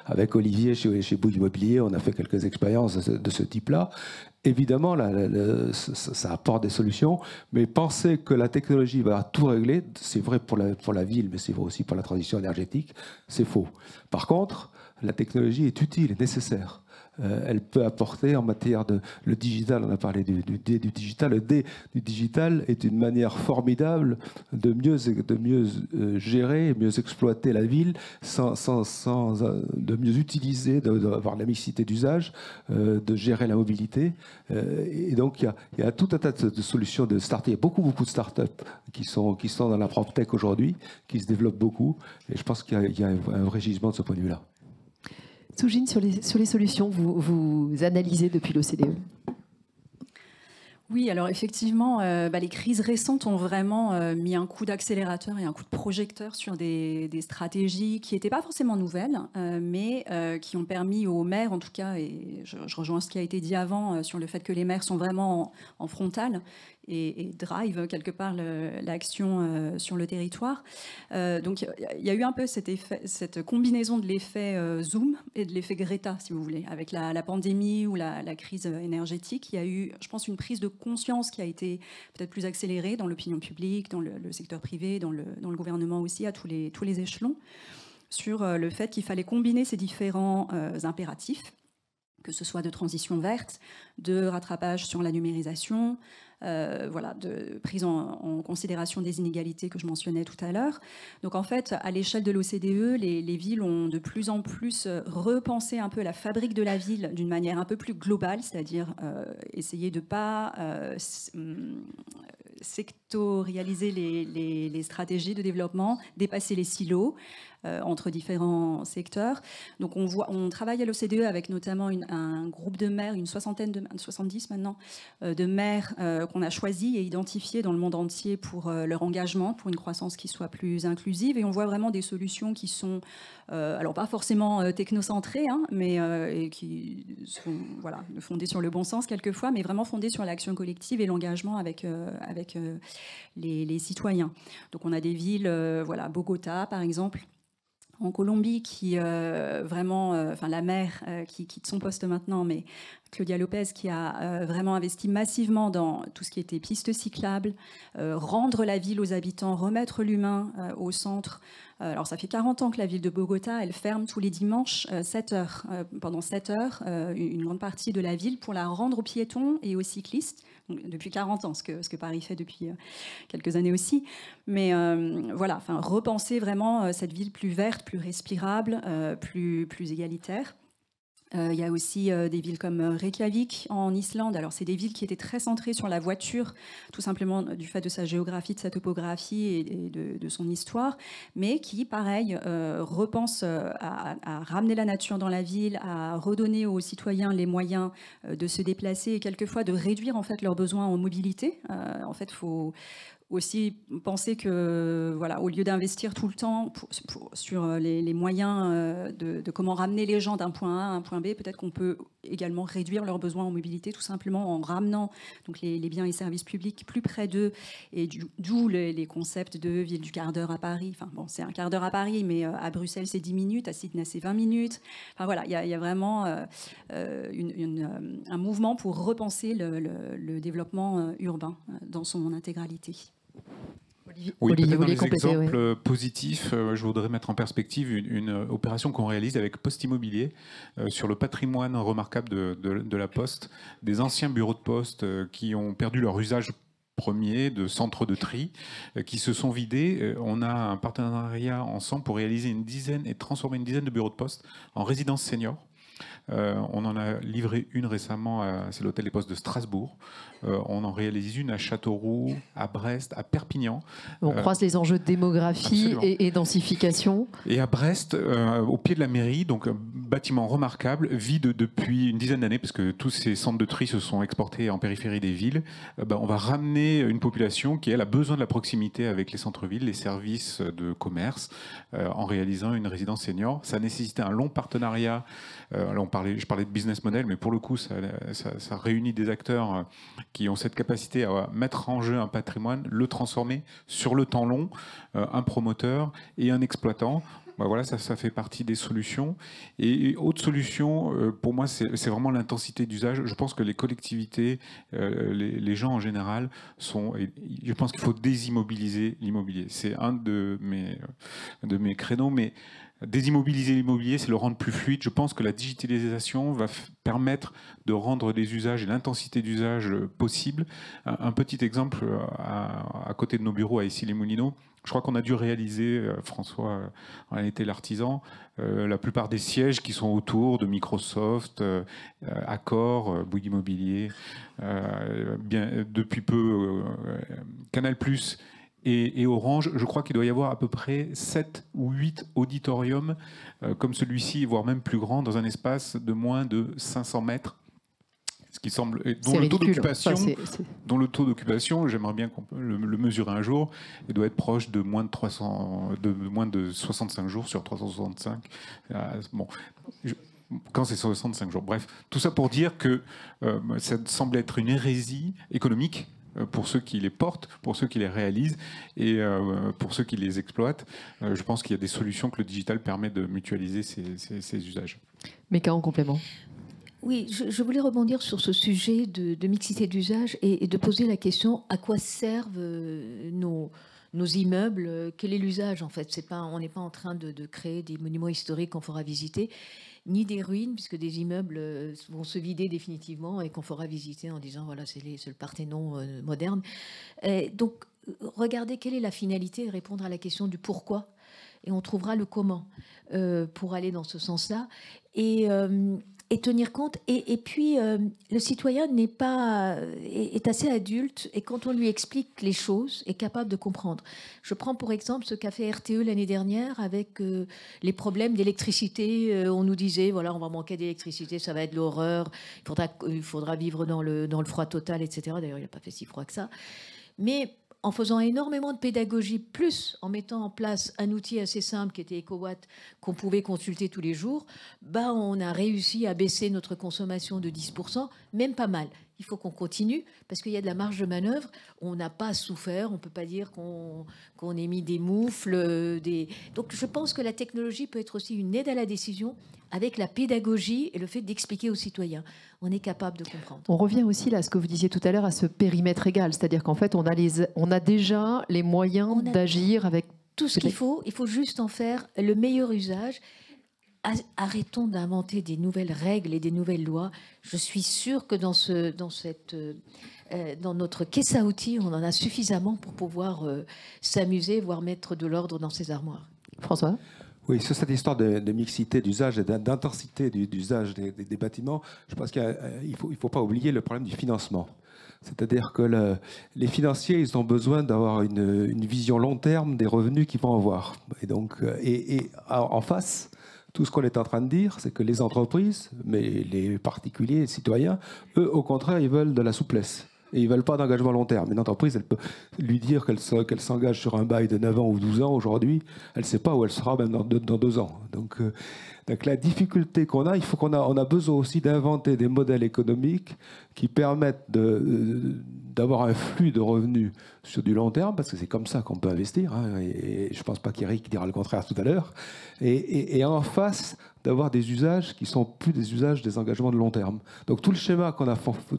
avec Olivier, chez Bouygues Immobilier, on a fait quelques expériences de ce type-là. Évidemment, ça apporte des solutions, mais penser que la technologie va tout régler, c'est vrai pour la ville, mais c'est vrai aussi pour la transition énergétique, c'est faux. Par contre, la technologie est utile et nécessaire. Elle peut apporter en matière le digital, on a parlé du D du digital, le D du digital est une manière formidable de mieux gérer, mieux exploiter la ville, de mieux utiliser, d'avoir la mixité d'usage, de gérer la mobilité. Et donc il y a tout un tas de solutions de start-up. Il y a beaucoup de start-up qui sont dans la PropTech aujourd'hui, qui se développent beaucoup, et je pense qu'il y a un vrai gisement de ce point de vue-là. Soujine, sur les solutions, vous analysez depuis l'OCDE. Oui, alors effectivement, les crises récentes ont vraiment mis un coup d'accélérateur et un coup de projecteur sur des stratégies qui n'étaient pas forcément nouvelles, mais qui ont permis aux maires, en tout cas, et je rejoins ce qui a été dit avant sur le fait que les maires sont vraiment en frontal et drive quelque part l'action sur le territoire. Donc il y a eu un peu cette combinaison de l'effet Zoom et de l'effet Greta, si vous voulez. Avec la pandémie ou la crise énergétique, il y a eu, je pense, une prise de conscience qui a été peut-être plus accélérée dans l'opinion publique, dans le secteur privé, dans le gouvernement aussi, à tous les échelons, sur le fait qu'il fallait combiner ces différents impératifs, que ce soit de transition verte, de rattrapage sur la numérisation, voilà, de prise en considération des inégalités que je mentionnais tout à l'heure. Donc en fait, à l'échelle de l'OCDE, les villes ont de plus en plus repensé un peu la fabrique de la ville d'une manière un peu plus globale, c'est-à-dire essayer de ne pas sectorialiser les stratégies de développement, dépasser les silos entre différents secteurs. Donc on travaille à l'OCDE avec notamment un groupe de maires, une 70 maintenant, de maires qu'on a choisis et identifiés dans le monde entier pour leur engagement, pour une croissance qui soit plus inclusive. Et on voit vraiment des solutions qui sont, alors pas forcément technocentrées, hein, mais et qui sont voilà, fondées sur le bon sens quelquefois, mais vraiment fondées sur l'action collective et l'engagement avec les citoyens. Donc on a des villes, voilà, Bogota par exemple, en Colombie, qui vraiment, enfin la maire qui quitte son poste maintenant, mais Claudia Lopez, qui a vraiment investi massivement dans tout ce qui était pistes cyclables, rendre la ville aux habitants, remettre l'humain au centre. Alors ça fait 40 ans que la ville de Bogota, elle ferme tous les dimanches 7 heures, pendant 7 heures, une grande partie de la ville pour la rendre aux piétons et aux cyclistes. Donc, depuis 40 ans, ce que Paris fait depuis quelques années aussi. Mais voilà, enfin, repenser vraiment cette ville plus verte, plus respirable, plus égalitaire. Il y a aussi des villes comme Reykjavik en Islande. Alors c'est des villes qui étaient très centrées sur la voiture, tout simplement du fait de sa géographie, de sa topographie et de son histoire, mais qui, pareil, repensent à ramener la nature dans la ville, à redonner aux citoyens les moyens de se déplacer et quelquefois de réduire en fait leurs besoins en mobilité. En fait, il faut aussi penser que, voilà, au lieu d'investir tout le temps sur les moyens de comment ramener les gens d'un point A à un point B, peut-être qu'on peut également réduire leurs besoins en mobilité, tout simplement en ramenant donc, les biens et services publics plus près d'eux, et d'où les concepts de ville du quart d'heure à Paris. Enfin, bon, c'est un quart d'heure à Paris, mais à Bruxelles, c'est 10 minutes, à Sydney, c'est 20 minutes. Enfin, voilà, il y a vraiment un mouvement pour repenser le développement urbain dans son intégralité. Oui, Olivier, peut-être vous dans les vouliez compléter, exemples positifs, je voudrais mettre en perspective une opération qu'on réalise avec Poste Immobilier sur le patrimoine remarquable de la Poste, des anciens bureaux de poste qui ont perdu leur usage premier de centres de tri, qui se sont vidés. On a un partenariat ensemble pour réaliser transformer une dizaine de bureaux de poste en résidence senior. On en a livré une récemment, c'est l'hôtel des Postes de Strasbourg. On en réalise une à Châteauroux, à Brest, à Perpignan. On croise les enjeux de démographie et densification. Et à Brest, au pied de la mairie, donc un bâtiment remarquable, vide depuis une dizaine d'années, parce que tous ces centres de tri se sont exportés en périphérie des villes. On va ramener une population qui, elle, a besoin de la proximité avec les centres-villes, les services de commerce, en réalisant une résidence senior. Ça a nécessité un long partenariat. Je parlais de business model, mais pour le coup, ça réunit des acteurs qui ont cette capacité à mettre en jeu un patrimoine, le transformer sur le temps long, un promoteur et un exploitant. Voilà, ça fait partie des solutions. Et autre solution, pour moi, c'est vraiment l'intensité d'usage. Je pense que les collectivités, les gens en général, je pense qu'il faut désimmobiliser l'immobilier. C'est un de mes créneaux, mais désimmobiliser l'immobilier, c'est le rendre plus fluide. Je pense que la digitalisation va permettre de rendre les usages et l'intensité d'usage possible. Un petit exemple, à côté de nos bureaux à Issy-les-Moulineaux, je crois qu'on a dû réaliser, François en était l'artisan, la plupart des sièges qui sont autour de Microsoft, Accor, Bouygues Immobilier, depuis peu Canal+, et Orange. Je crois qu'il doit y avoir à peu près 7 ou 8 auditoriums comme celui-ci, voire même plus grand, dans un espace de moins de 500 mètres. Ce qui semble, dont le taux d'occupation, j'aimerais bien qu'on le mesurer un jour, il doit être proche de moins de 65 jours sur 365. Quand c'est 65 jours. Bref, tout ça pour dire que ça semble être une hérésie économique pour ceux qui les portent, pour ceux qui les réalisent et pour ceux qui les exploitent. Je pense qu'il y a des solutions que le digital permet de mutualiser ces usages. Méca, en complément. Oui, je voulais rebondir sur ce sujet de mixité d'usage et de poser la question à quoi servent nos immeubles, quel est l'usage en fait. On n'est pas en train de créer des monuments historiques qu'on fera visiter. ni des ruines, puisque des immeubles vont se vider définitivement et qu'on fera visiter en disant voilà, c'est le Parthénon moderne. Donc, regardez quelle est la finalité et répondre à la question du pourquoi. Et on trouvera le comment pour aller dans ce sens-là. Et tenir compte. Et puis, le citoyen est assez adulte et quand on lui explique les choses, est capable de comprendre. Je prends pour exemple ce qu'a fait RTE l'année dernière avec les problèmes d'électricité. On nous disait, voilà, on va manquer d'électricité, ça va être l'horreur, il faudra vivre dans le froid total, etc. D'ailleurs, il n'a pas fait si froid que ça. Mais en faisant énormément de pédagogie, plus en mettant en place un outil assez simple qui était EcoWatt, qu'on pouvait consulter tous les jours, on a réussi à baisser notre consommation de 10%, même pas mal. Il faut qu'on continue, parce qu'il y a de la marge de manœuvre. On n'a pas souffert, on ne peut pas dire qu'on ait mis des moufles. Donc je pense que la technologie peut être aussi une aide à la décision, avec la pédagogie et le fait d'expliquer aux citoyens. On est capable de comprendre. On revient aussi là à ce que vous disiez tout à l'heure, à ce périmètre égal. C'est-à-dire qu'en fait, on a déjà les moyens d'agir avec tout ce qu'il faut. Il faut juste en faire le meilleur usage. Arrêtons d'inventer des nouvelles règles et des nouvelles lois. Je suis sûre que dans notre caisse à outils, on en a suffisamment pour pouvoir s'amuser, voire mettre de l'ordre dans ses armoires. François ? Oui, sur cette histoire de mixité d'usage et d'intensité d'usage des bâtiments, je pense qu'il ne faut pas oublier le problème du financement. C'est-à-dire que les financiers, ils ont besoin d'avoir une vision long terme des revenus qu'ils vont avoir. Et donc, en face, tout ce qu'on est en train de dire, c'est que les entreprises, mais les particuliers, les citoyens, eux, au contraire, ils veulent de la souplesse. Et ils ne veulent pas d'engagement long terme. Une entreprise, elle peut lui dire qu'elle s'engage sur un bail de 9 ans ou 12 ans aujourd'hui. Elle ne sait pas où elle sera même dans 2 ans. Donc la difficulté qu'on a, on a besoin aussi d'inventer des modèles économiques qui permettent d'avoir un flux de revenus sur du long terme, parce que c'est comme ça qu'on peut investir. Et je ne pense pas qu'Éric dira le contraire tout à l'heure. Et en face, d'avoir des usages qui sont plus des usages des engagements de long terme. Donc tout le schéma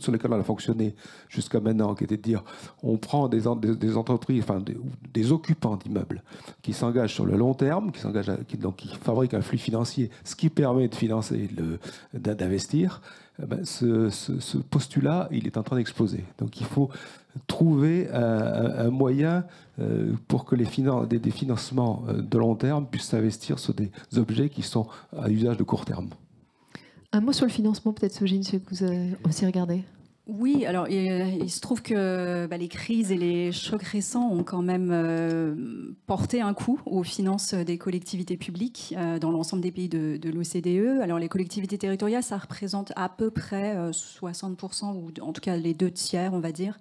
sur lequel on a fonctionné jusqu'à maintenant, qui était de dire on prend des entreprises, enfin des occupants d'immeubles qui s'engagent sur le long terme, qui fabriquent un flux financier, ce qui permet de financer, d'investir. Ce postulat, il est en train d'exploser. Donc il faut trouver un moyen pour que des financements de long terme puissent s'investir sur des objets qui sont à usage de court terme. Un mot sur le financement, peut-être, Sogine, celui que vous avez aussi regardé. Oui, alors il se trouve que les crises et les chocs récents ont quand même porté un coup aux finances des collectivités publiques dans l'ensemble des pays de l'OCDE. Alors les collectivités territoriales, ça représente à peu près 60%, ou en tout cas les 2/3, on va dire,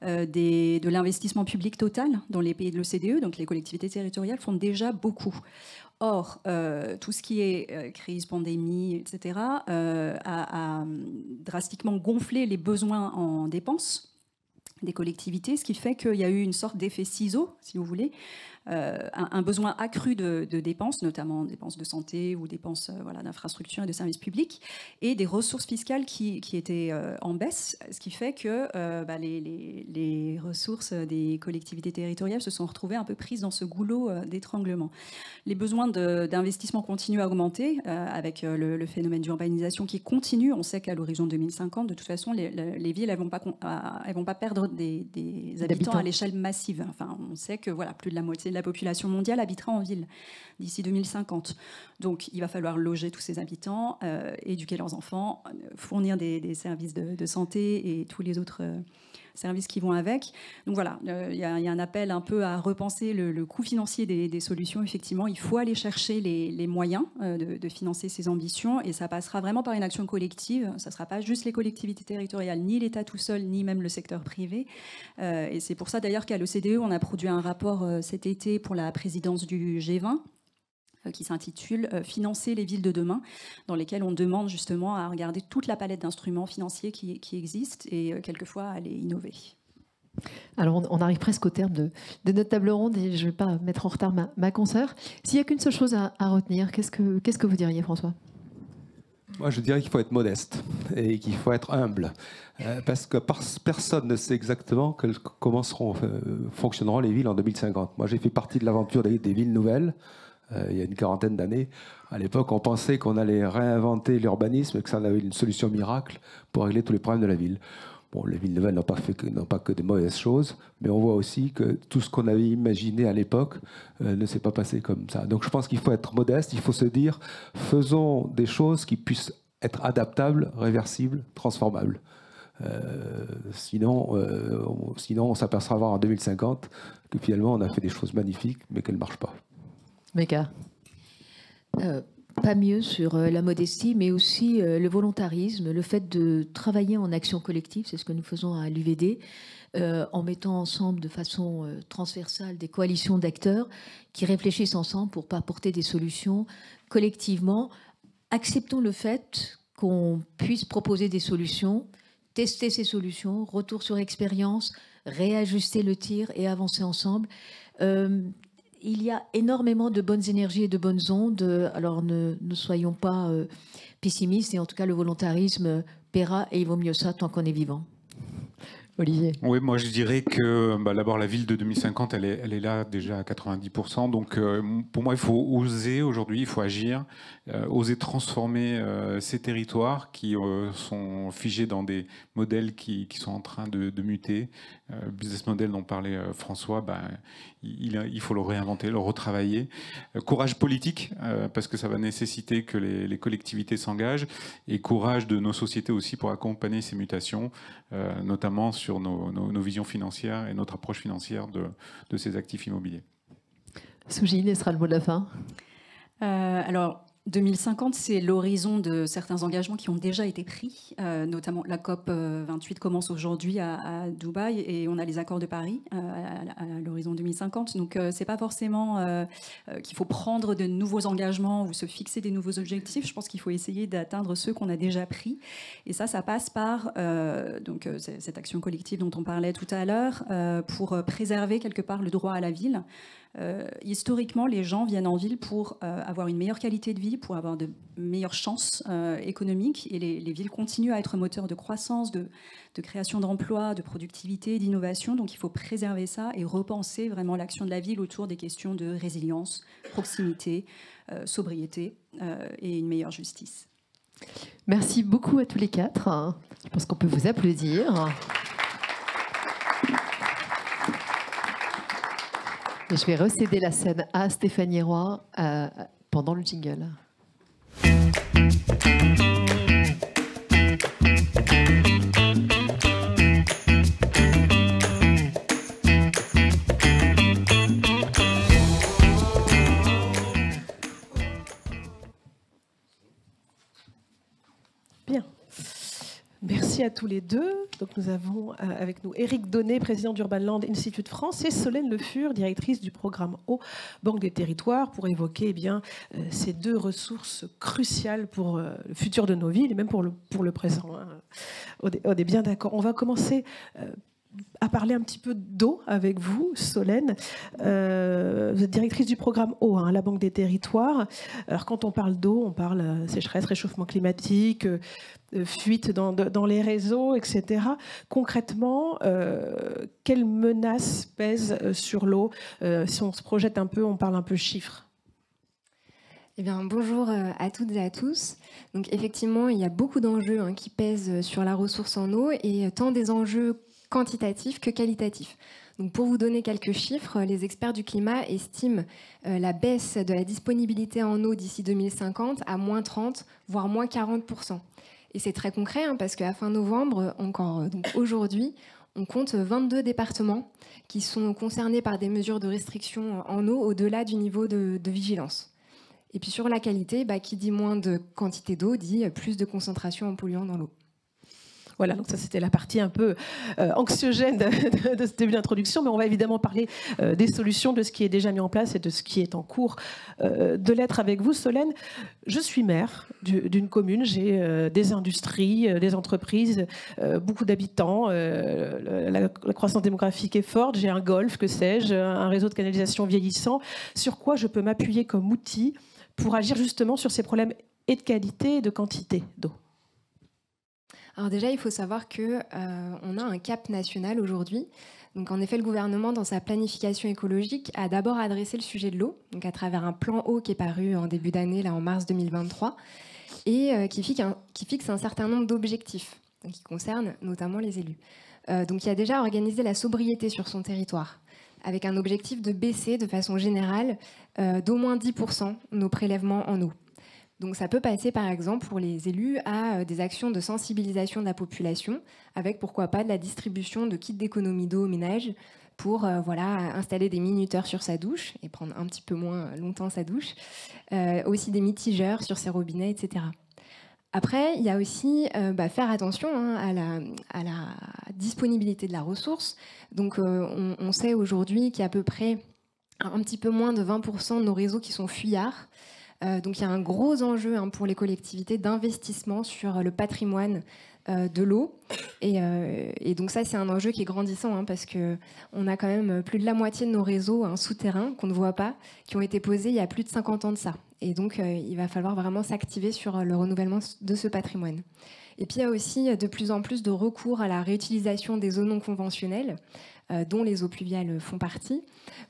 de l'investissement public total dans les pays de l'OCDE. Donc les collectivités territoriales font déjà beaucoup. Or, tout ce qui est crise, pandémie, etc., a drastiquement gonflé les besoins en dépenses des collectivités, ce qui fait qu'il y a eu une sorte d'effet ciseau, si vous voulez, un besoin accru de dépenses, notamment dépenses de santé ou dépenses d'infrastructures et de services publics, et des ressources fiscales qui étaient en baisse, ce qui fait que les ressources des collectivités territoriales se sont retrouvées un peu prises dans ce goulot d'étranglement. Les besoins d'investissement continuent à augmenter avec le phénomène d'urbanisation qui continue. On sait qu'à l'horizon 2050, de toute façon, les villes, elles vont pas perdre des habitants à l'échelle massive. Enfin, on sait que plus de la moitié de la population mondiale habitera en ville d'ici 2050. Donc, il va falloir loger tous ces habitants, éduquer leurs enfants, fournir des services de santé et tous les autres services qui vont avec. Donc voilà, il y a un appel un peu à repenser le coût financier des solutions. Effectivement, il faut aller chercher les moyens de financer ces ambitions, et ça passera vraiment par une action collective. Ça ne sera pas juste les collectivités territoriales, ni l'État tout seul, ni même le secteur privé. Et c'est pour ça d'ailleurs qu'à l'OCDE, on a produit un rapport cet été pour la présidence du G20, qui s'intitule « Financer les villes de demain », dans lesquelles on demande justement à regarder toute la palette d'instruments financiers qui existent et quelquefois à les innover. Alors, on arrive presque au terme de notre table ronde et je ne vais pas mettre en retard ma consoeur. S'il n'y a qu'une seule chose à retenir, qu'est-ce que vous diriez, François ? Moi, je dirais qu'il faut être modeste et qu'il faut être humble. Parce que personne ne sait exactement comment fonctionneront les villes en 2050. Moi, j'ai fait partie de l'aventure des villes nouvelles. il y a une quarantaine d'années. À l'époque, on pensait qu'on allait réinventer l'urbanisme et que ça avait une solution miracle pour régler tous les problèmes de la ville. Bon, les villes nouvelles n'ont pas que de mauvaises choses, mais on voit aussi que tout ce qu'on avait imaginé à l'époque ne s'est pas passé comme ça. Donc je pense qu'il faut être modeste, il faut se dire, faisons des choses qui puissent être adaptables, réversibles, transformables. Sinon, on s'apercevra en 2050 que finalement on a fait des choses magnifiques, mais qu'elles ne marchent pas. Méga. Pas mieux sur la modestie, mais aussi le volontarisme, le fait de travailler en action collective, c'est ce que nous faisons à l'UVD, en mettant ensemble de façon transversale des coalitions d'acteurs qui réfléchissent ensemble pour apporter des solutions collectivement. Acceptons le fait qu'on puisse proposer des solutions, tester ces solutions, retour sur expérience, réajuster le tir et avancer ensemble. Il y a énormément de bonnes énergies et de bonnes ondes. Alors ne soyons pas pessimistes, et en tout cas le volontarisme paiera, et il vaut mieux ça tant qu'on est vivant. Olivier. Oui, moi je dirais que d'abord la ville de 2050, elle est là déjà à 90%. Donc pour moi, il faut oser aujourd'hui, il faut agir, oser transformer ces territoires qui sont figés dans des modèles qui sont en train de muter. Le business model dont parlait François, il faut le réinventer, le retravailler. Courage politique, parce que ça va nécessiter que les collectivités s'engagent, et courage de nos sociétés aussi pour accompagner ces mutations, notamment sur nos visions financières et notre approche financière de ces actifs immobiliers. Soujine, sera le mot de la fin. Alors, 2050, c'est l'horizon de certains engagements qui ont déjà été pris, notamment la COP 28 commence aujourd'hui à Dubaï, et on a les accords de Paris à l'horizon 2050. Donc c'est pas forcément qu'il faut prendre de nouveaux engagements ou se fixer des nouveaux objectifs. Je pense qu'il faut essayer d'atteindre ceux qu'on a déjà pris, et ça passe par cette action collective dont on parlait tout à l'heure, pour préserver quelque part le droit à la ville. Historiquement, les gens viennent en ville pour avoir une meilleure qualité de vie, pour avoir de meilleures chances économiques, et les villes continuent à être moteurs de croissance, de création d'emplois, de productivité, d'innovation. Donc il faut préserver ça et repenser vraiment l'action de la ville autour des questions de résilience, proximité, sobriété et une meilleure justice. Merci beaucoup à tous les quatre. Je pense qu'on peut vous applaudir. Et je vais recéder la scène à Stéphanie Roy pendant le jingle. Bien. Merci à tous les deux. Donc nous avons avec nous Éric Donnet, président d'Urban Land Institute France, et Solène Le Fur, directrice du programme Eau, Banque des Territoires, pour évoquer ces deux ressources cruciales pour le futur de nos villes et même pour le présent. On est bien d'accord. On va commencer à parler un petit peu d'eau avec vous, Solène. Vous êtes directrice du programme Eau, la Banque des Territoires. Alors quand on parle d'eau, on parle sécheresse, réchauffement climatique, fuite dans les réseaux, etc. Concrètement, quelles menaces pèsent sur l'eau? Si on se projette un peu, on parle un peu chiffres. Eh bien, bonjour à toutes et à tous. Donc, effectivement, il y a beaucoup d'enjeux qui pèsent sur la ressource en eau, et tant des enjeux quantitatifs que qualitatifs. Donc, pour vous donner quelques chiffres, les experts du climat estiment la baisse de la disponibilité en eau d'ici 2050 à moins 30, voire moins 40%. Et c'est très concret, parce qu'à fin novembre, encore donc aujourd'hui, on compte 22 départements qui sont concernés par des mesures de restriction en eau au-delà du niveau de vigilance. Et puis sur la qualité, qui dit moins de quantité d'eau, dit plus de concentration en polluants dans l'eau. Voilà, donc ça c'était la partie un peu anxiogène de ce début d'introduction, mais on va évidemment parler des solutions, de ce qui est déjà mis en place et de ce qui est en cours de l'être avec vous. Solène, je suis maire d'une commune, j'ai des industries, des entreprises, beaucoup d'habitants, la croissance démographique est forte, j'ai un golf, que sais-je, un réseau de canalisation vieillissant. Sur quoi je peux m'appuyer comme outil pour agir justement sur ces problèmes et de qualité et de quantité d'eau? Alors déjà, il faut savoir qu'on a un cap national aujourd'hui. Donc en effet, le gouvernement, dans sa planification écologique, a d'abord adressé le sujet de l'eau, donc à travers un plan eau qui est paru en début d'année, là en mars 2023, et qui fixe un certain nombre d'objectifs qui concernent notamment les élus. Donc il a déjà organisé la sobriété sur son territoire, avec un objectif de baisser de façon générale d'au moins 10% nos prélèvements en eau. Donc ça peut passer par exemple pour les élus à des actions de sensibilisation de la population, avec pourquoi pas de la distribution de kits d'économie d'eau aux ménages pour installer des minuteurs sur sa douche et prendre un petit peu moins longtemps sa douche, aussi des mitigeurs sur ses robinets, etc. Après, il y a aussi faire attention à la disponibilité de la ressource. Donc on sait aujourd'hui qu'il y a à peu près un petit peu moins de 20% de nos réseaux qui sont fuyards. Donc il y a un gros enjeu pour les collectivités d'investissement sur le patrimoine de l'eau. Et donc ça, c'est un enjeu qui est grandissant parce qu'on a quand même plus de la moitié de nos réseaux souterrains qu'on ne voit pas, qui ont été posés il y a plus de 50 ans de ça. Et donc il va falloir vraiment s'activer sur le renouvellement de ce patrimoine. Et puis il y a aussi de plus en plus de recours à la réutilisation des eaux non conventionnelles, dont les eaux pluviales font partie,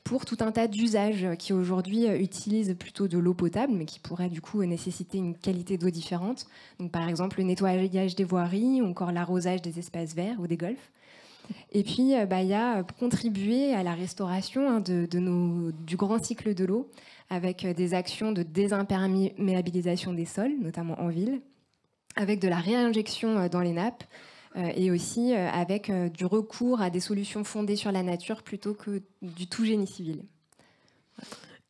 pour tout un tas d'usages qui aujourd'hui utilisent plutôt de l'eau potable, mais qui pourraient du coup nécessiter une qualité d'eau différente. Donc, par exemple, le nettoyage des voiries ou encore l'arrosage des espaces verts ou des golfs. Et puis, il y a contribuer à la restauration du grand cycle de l'eau, avec des actions de désimperméabilisation des sols, notamment en ville, avec de la réinjection dans les nappes, et aussi avec du recours à des solutions fondées sur la nature plutôt que du tout génie civil.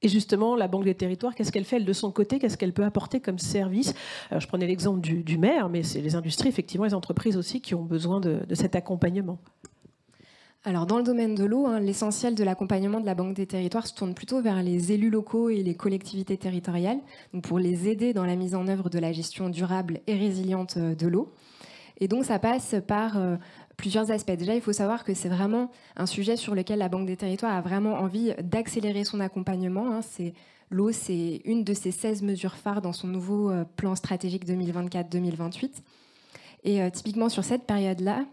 Et justement, la Banque des Territoires, qu'est-ce qu'elle fait elle, de son côté? Qu'est-ce qu'elle peut apporter comme service? Alors, je prenais l'exemple du maire, mais c'est les industries, effectivement, les entreprises aussi qui ont besoin de cet accompagnement. Alors, dans le domaine de l'eau, l'essentiel de l'accompagnement de la Banque des Territoires se tourne plutôt vers les élus locaux et les collectivités territoriales, donc pour les aider dans la mise en œuvre de la gestion durable et résiliente de l'eau. Et donc, ça passe par plusieurs aspects. Déjà, il faut savoir que c'est vraiment un sujet sur lequel la Banque des Territoires a vraiment envie d'accélérer son accompagnement. L'eau, c'est une de ses 16 mesures phares dans son nouveau plan stratégique 2024-2028. Et typiquement, sur cette période-là,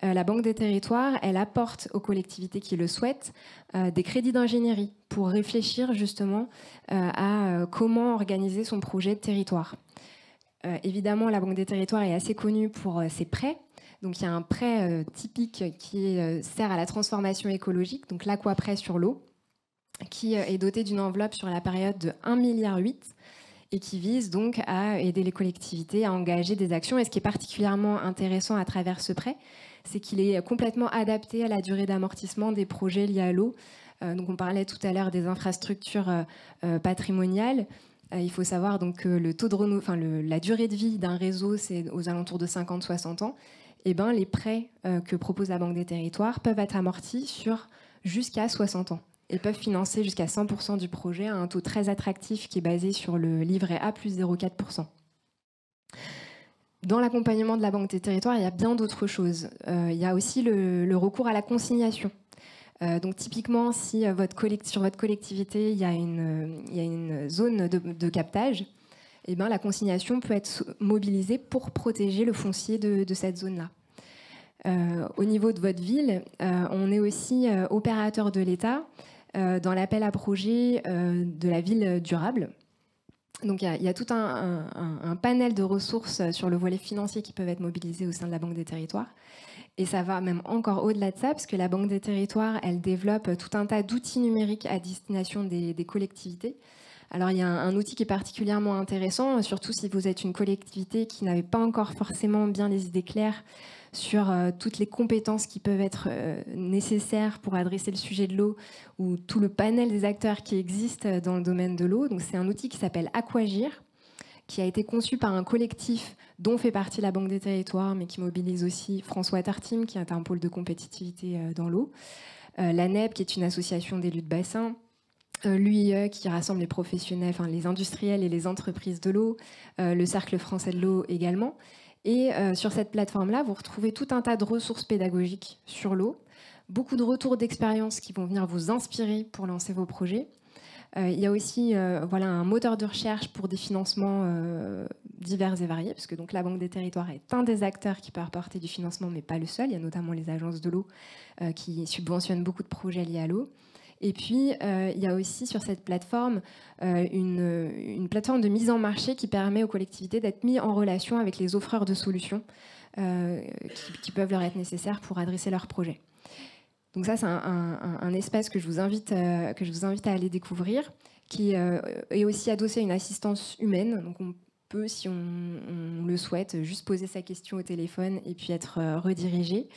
la Banque des Territoires, elle apporte aux collectivités qui le souhaitent des crédits d'ingénierie pour réfléchir justement à comment organiser son projet de territoire. Évidemment, la Banque des Territoires est assez connue pour ses prêts. Donc, il y a un prêt typique qui sert à la transformation écologique, donc l'Aquaprêt sur l'eau, qui est doté d'une enveloppe sur la période de 1,8 milliard et qui vise donc à aider les collectivités à engager des actions. Et ce qui est particulièrement intéressant à travers ce prêt, c'est qu'il est complètement adapté à la durée d'amortissement des projets liés à l'eau. Donc, on parlait tout à l'heure des infrastructures patrimoniales. Il faut savoir donc que la durée de vie d'un réseau, c'est aux alentours de 50-60 ans. Et les prêts que propose la Banque des Territoires peuvent être amortis sur jusqu'à 60 ans et peuvent financer jusqu'à 100% du projet à un taux très attractif qui est basé sur le livret A plus 0,4%. Dans l'accompagnement de la Banque des Territoires, il y a bien d'autres choses. Il y a aussi le recours à la consignation. Donc typiquement, si sur votre collectivité, il y a une zone de captage, la consignation peut être mobilisée pour protéger le foncier de cette zone-là. Au niveau de votre ville, on est aussi opérateur de l'État dans l'appel à projet de la ville durable. Donc il y a tout un panel de ressources sur le volet financier qui peuvent être mobilisées au sein de la Banque des Territoires. Et ça va même encore au-delà de ça, parce que la Banque des Territoires, elle développe tout un tas d'outils numériques à destination des collectivités. Alors, il y a un outil qui est particulièrement intéressant, surtout si vous êtes une collectivité qui n'avait pas encore forcément bien les idées claires sur toutes les compétences qui peuvent être nécessaires pour adresser le sujet de l'eau ou tout le panel des acteurs qui existent dans le domaine de l'eau. Donc, c'est un outil qui s'appelle Aquagir, qui a été conçu par un collectif dont fait partie la Banque des Territoires, mais qui mobilise aussi France Water Team, qui est un pôle de compétitivité dans l'eau, l'ANEP, qui est une association d'élus de bassin, l'UIE, qui rassemble les professionnels, les industriels et les entreprises de l'eau, le Cercle français de l'eau également. Et sur cette plateforme-là, vous retrouvez tout un tas de ressources pédagogiques sur l'eau, beaucoup de retours d'expérience qui vont venir vous inspirer pour lancer vos projets. Il y a aussi un moteur de recherche pour des financements divers et variés, puisque donc la Banque des Territoires est un des acteurs qui peut apporter du financement, mais pas le seul. Il y a notamment les agences de l'eau qui subventionnent beaucoup de projets liés à l'eau. Et puis, il y a aussi sur cette plateforme une plateforme de mise en marché qui permet aux collectivités d'être mis en relation avec les offreurs de solutions qui peuvent leur être nécessaires pour adresser leurs projets. Donc ça, c'est un espace que je vous invite à aller découvrir, qui est aussi adossé à une assistance humaine. Donc on peut, si on le souhaite, juste poser sa question au téléphone et puis être redirigé.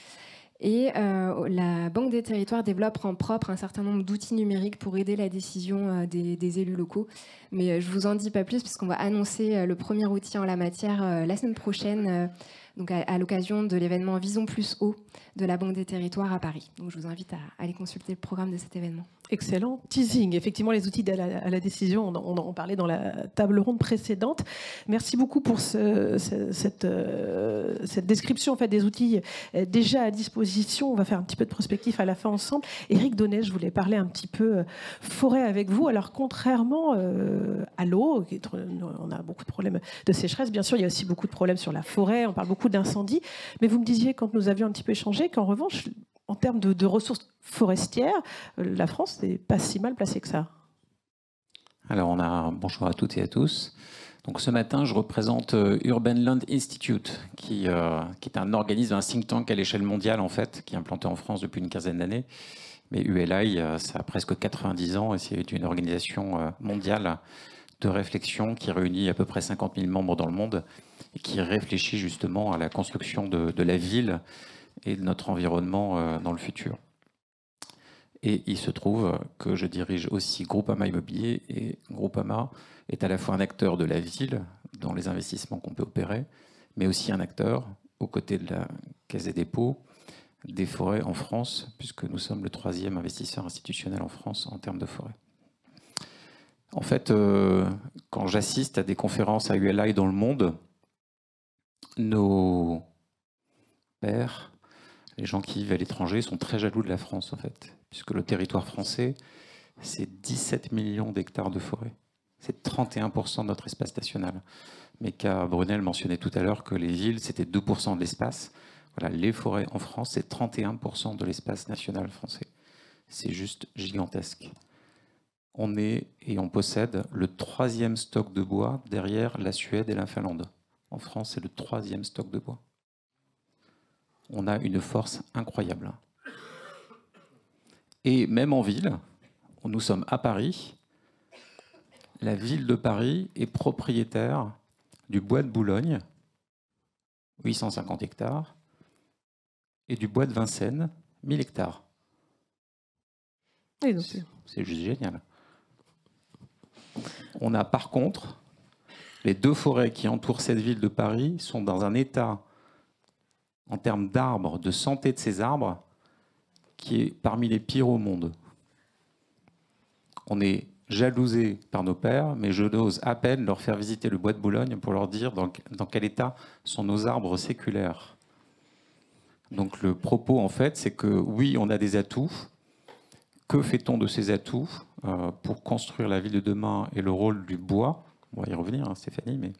Et la Banque des Territoires développe en propre un certain nombre d'outils numériques pour aider la décision des élus locaux. Mais je ne vous en dis pas plus, puisqu'on va annoncer le premier outil en la matière la semaine prochaine, donc à l'occasion de l'événement Vision Plus Eau de la Banque des Territoires à Paris. Donc je vous invite à aller consulter le programme de cet événement. Excellent teasing. Effectivement, les outils à la décision, on en parlait dans la table ronde précédente. Merci beaucoup pour cette description en fait, des outils déjà à disposition. On va faire un petit peu de prospectif à la fin ensemble. Éric Donnet, je voulais parler un petit peu forêt avec vous. Alors, contrairement à l'eau, on a beaucoup de problèmes de sécheresse. Bien sûr, il y a aussi beaucoup de problèmes sur la forêt. On parle beaucoup d'incendies. Mais vous me disiez, quand nous avions un petit peu échangé, qu'en revanche, en termes de ressources forestières, la France n'est pas si mal placée que ça. Alors, bonjour à toutes et à tous. Donc, ce matin, je représente Urban Land Institute, qui est un organisme, un think tank à l'échelle mondiale, en fait, qui est implanté en France depuis une quinzaine d'années. Mais ULI, ça a presque 90 ans et c'est une organisation mondiale de réflexion qui réunit à peu près 50 000 membres dans le monde et qui réfléchit justement à la construction de la ville et de notre environnement dans le futur. Et il se trouve que je dirige aussi Groupama Immobilier, et Groupama est à la fois un acteur de la ville dans les investissements qu'on peut opérer, mais aussi un acteur aux côtés de la Caisse des dépôts des forêts en France, puisque nous sommes le 3e investisseur institutionnel en France en termes de forêt. En fait, quand j'assiste à des conférences à ULI dans le monde, nos pairs, les gens qui vivent à l'étranger, sont très jaloux de la France, en fait, puisque le territoire français, c'est 17 millions d'hectares de forêt. C'est 31% de notre espace national. Meka Brunel mentionnait tout à l'heure que les villes, c'était 2% de l'espace. Voilà, les forêts en France, c'est 31% de l'espace national français. C'est juste gigantesque. On est et on possède le 3e stock de bois derrière la Suède et la Finlande. En France, c'est le 3e stock de bois. On a une force incroyable. Et même en ville, nous sommes à Paris, la ville de Paris est propriétaire du bois de Boulogne, 850 hectares, et du bois de Vincennes, 1000 hectares. C'est juste génial. On a par contre, les 2 forêts qui entourent cette ville de Paris sont dans un état, en termes d'arbres, de santé de ces arbres, qui est parmi les pires au monde. On est jalousés par nos pairs, mais je n'ose à peine leur faire visiter le bois de Boulogne pour leur dire dans quel état sont nos arbres séculaires. Donc le propos, en fait, c'est que oui, on a des atouts. Que fait-on de ces atouts pour construire la ville de demain et le rôle du bois? On va y revenir, hein, Stéphanie, mais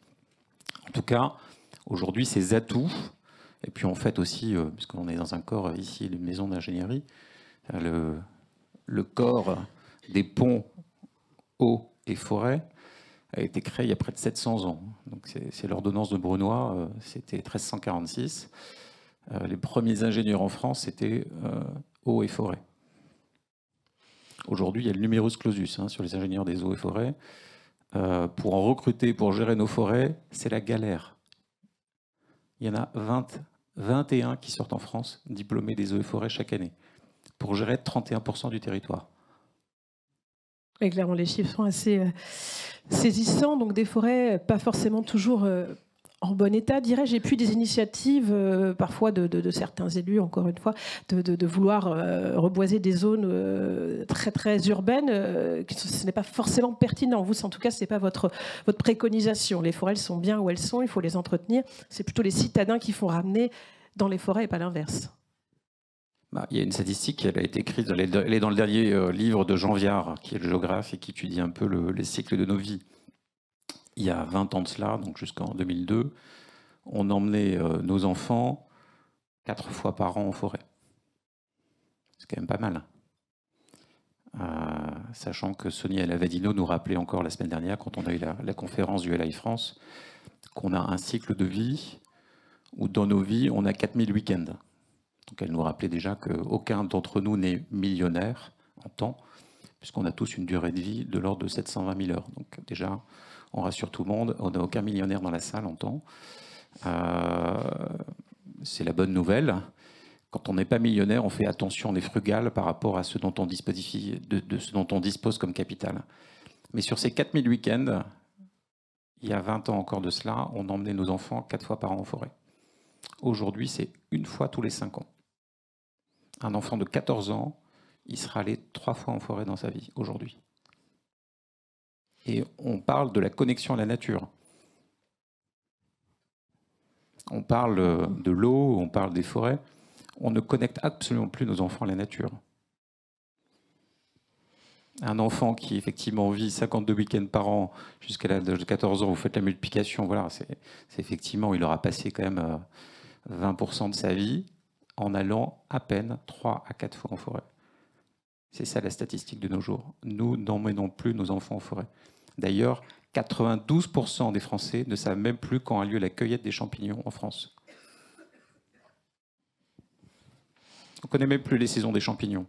en tout cas, aujourd'hui, ces atouts, et puis en fait aussi, puisqu'on est dans un corps ici, une maison d'ingénierie, le corps des ponts, eau et forêt a été créé il y a près de 700 ans. Donc c'est l'ordonnance de Brunoy, c'était 1346. Les premiers ingénieurs en France, c'était eau et forêt. Aujourd'hui, il y a le numerus clausus sur les ingénieurs des eaux et forêts. Pour en recruter, pour gérer nos forêts, c'est la galère. Il y en a 21 qui sortent en France, diplômés des eaux et forêts chaque année, pour gérer 31% du territoire. Et clairement, les chiffres sont assez saisissants. Donc des forêts pas forcément toujours en bon état, dirais-je. Et puis des initiatives parfois de certains élus, encore une fois, de vouloir reboiser des zones très très urbaines. Ce n'est pas forcément pertinent. Vous, en tout cas, ce n'est pas votre préconisation. Les forêts, elles sont bien où elles sont, il faut les entretenir. C'est plutôt les citadins qui font ramener dans les forêts et pas l'inverse. Il y a une statistique, elle a été écrite, elle est dans le dernier livre de Jean Viard, qui est le géographe et qui étudie un peu les cycles de nos vies. il y a 20 ans de cela, donc jusqu'en 2002, on emmenait nos enfants 4 fois par an en forêt. C'est quand même pas mal. Sachant que Sonia Lavadino nous rappelait encore la semaine dernière, quand on a eu la conférence du LI France, qu'on a un cycle de vie où dans nos vies, on a 4000 week-ends. Donc elle nous rappelait déjà qu'aucun d'entre nous n'est millionnaire en temps, puisqu'on a tous une durée de vie de l'ordre de 720 000 heures. Donc déjà, on rassure tout le monde, on n'a aucun millionnaire dans la salle en temps. C'est la bonne nouvelle. Quand on n'est pas millionnaire, on fait attention, on est frugal par rapport à ce dont on dispose comme capital. Mais sur ces 4000 week-ends, il y a 20 ans encore de cela, on emmenait nos enfants 4 fois par an en forêt. Aujourd'hui, c'est 1 fois tous les 5 ans. Un enfant de 14 ans, il sera allé 3 fois en forêt dans sa vie, aujourd'hui. Et on parle de la connexion à la nature. On parle de l'eau, on parle des forêts. On ne connecte absolument plus nos enfants à la nature. Un enfant qui effectivement vit 52 week-ends par an jusqu'à l'âge de 14 ans, vous faites la multiplication, voilà, c'est effectivement, il aura passé quand même 20% de sa vie en allant à peine 3 à 4 fois en forêt. C'est ça la statistique de nos jours. Nous n'emmenons plus nos enfants en forêt. D'ailleurs, 92% des Français ne savent même plus quand a lieu la cueillette des champignons en France. On ne connaît même plus les saisons des champignons.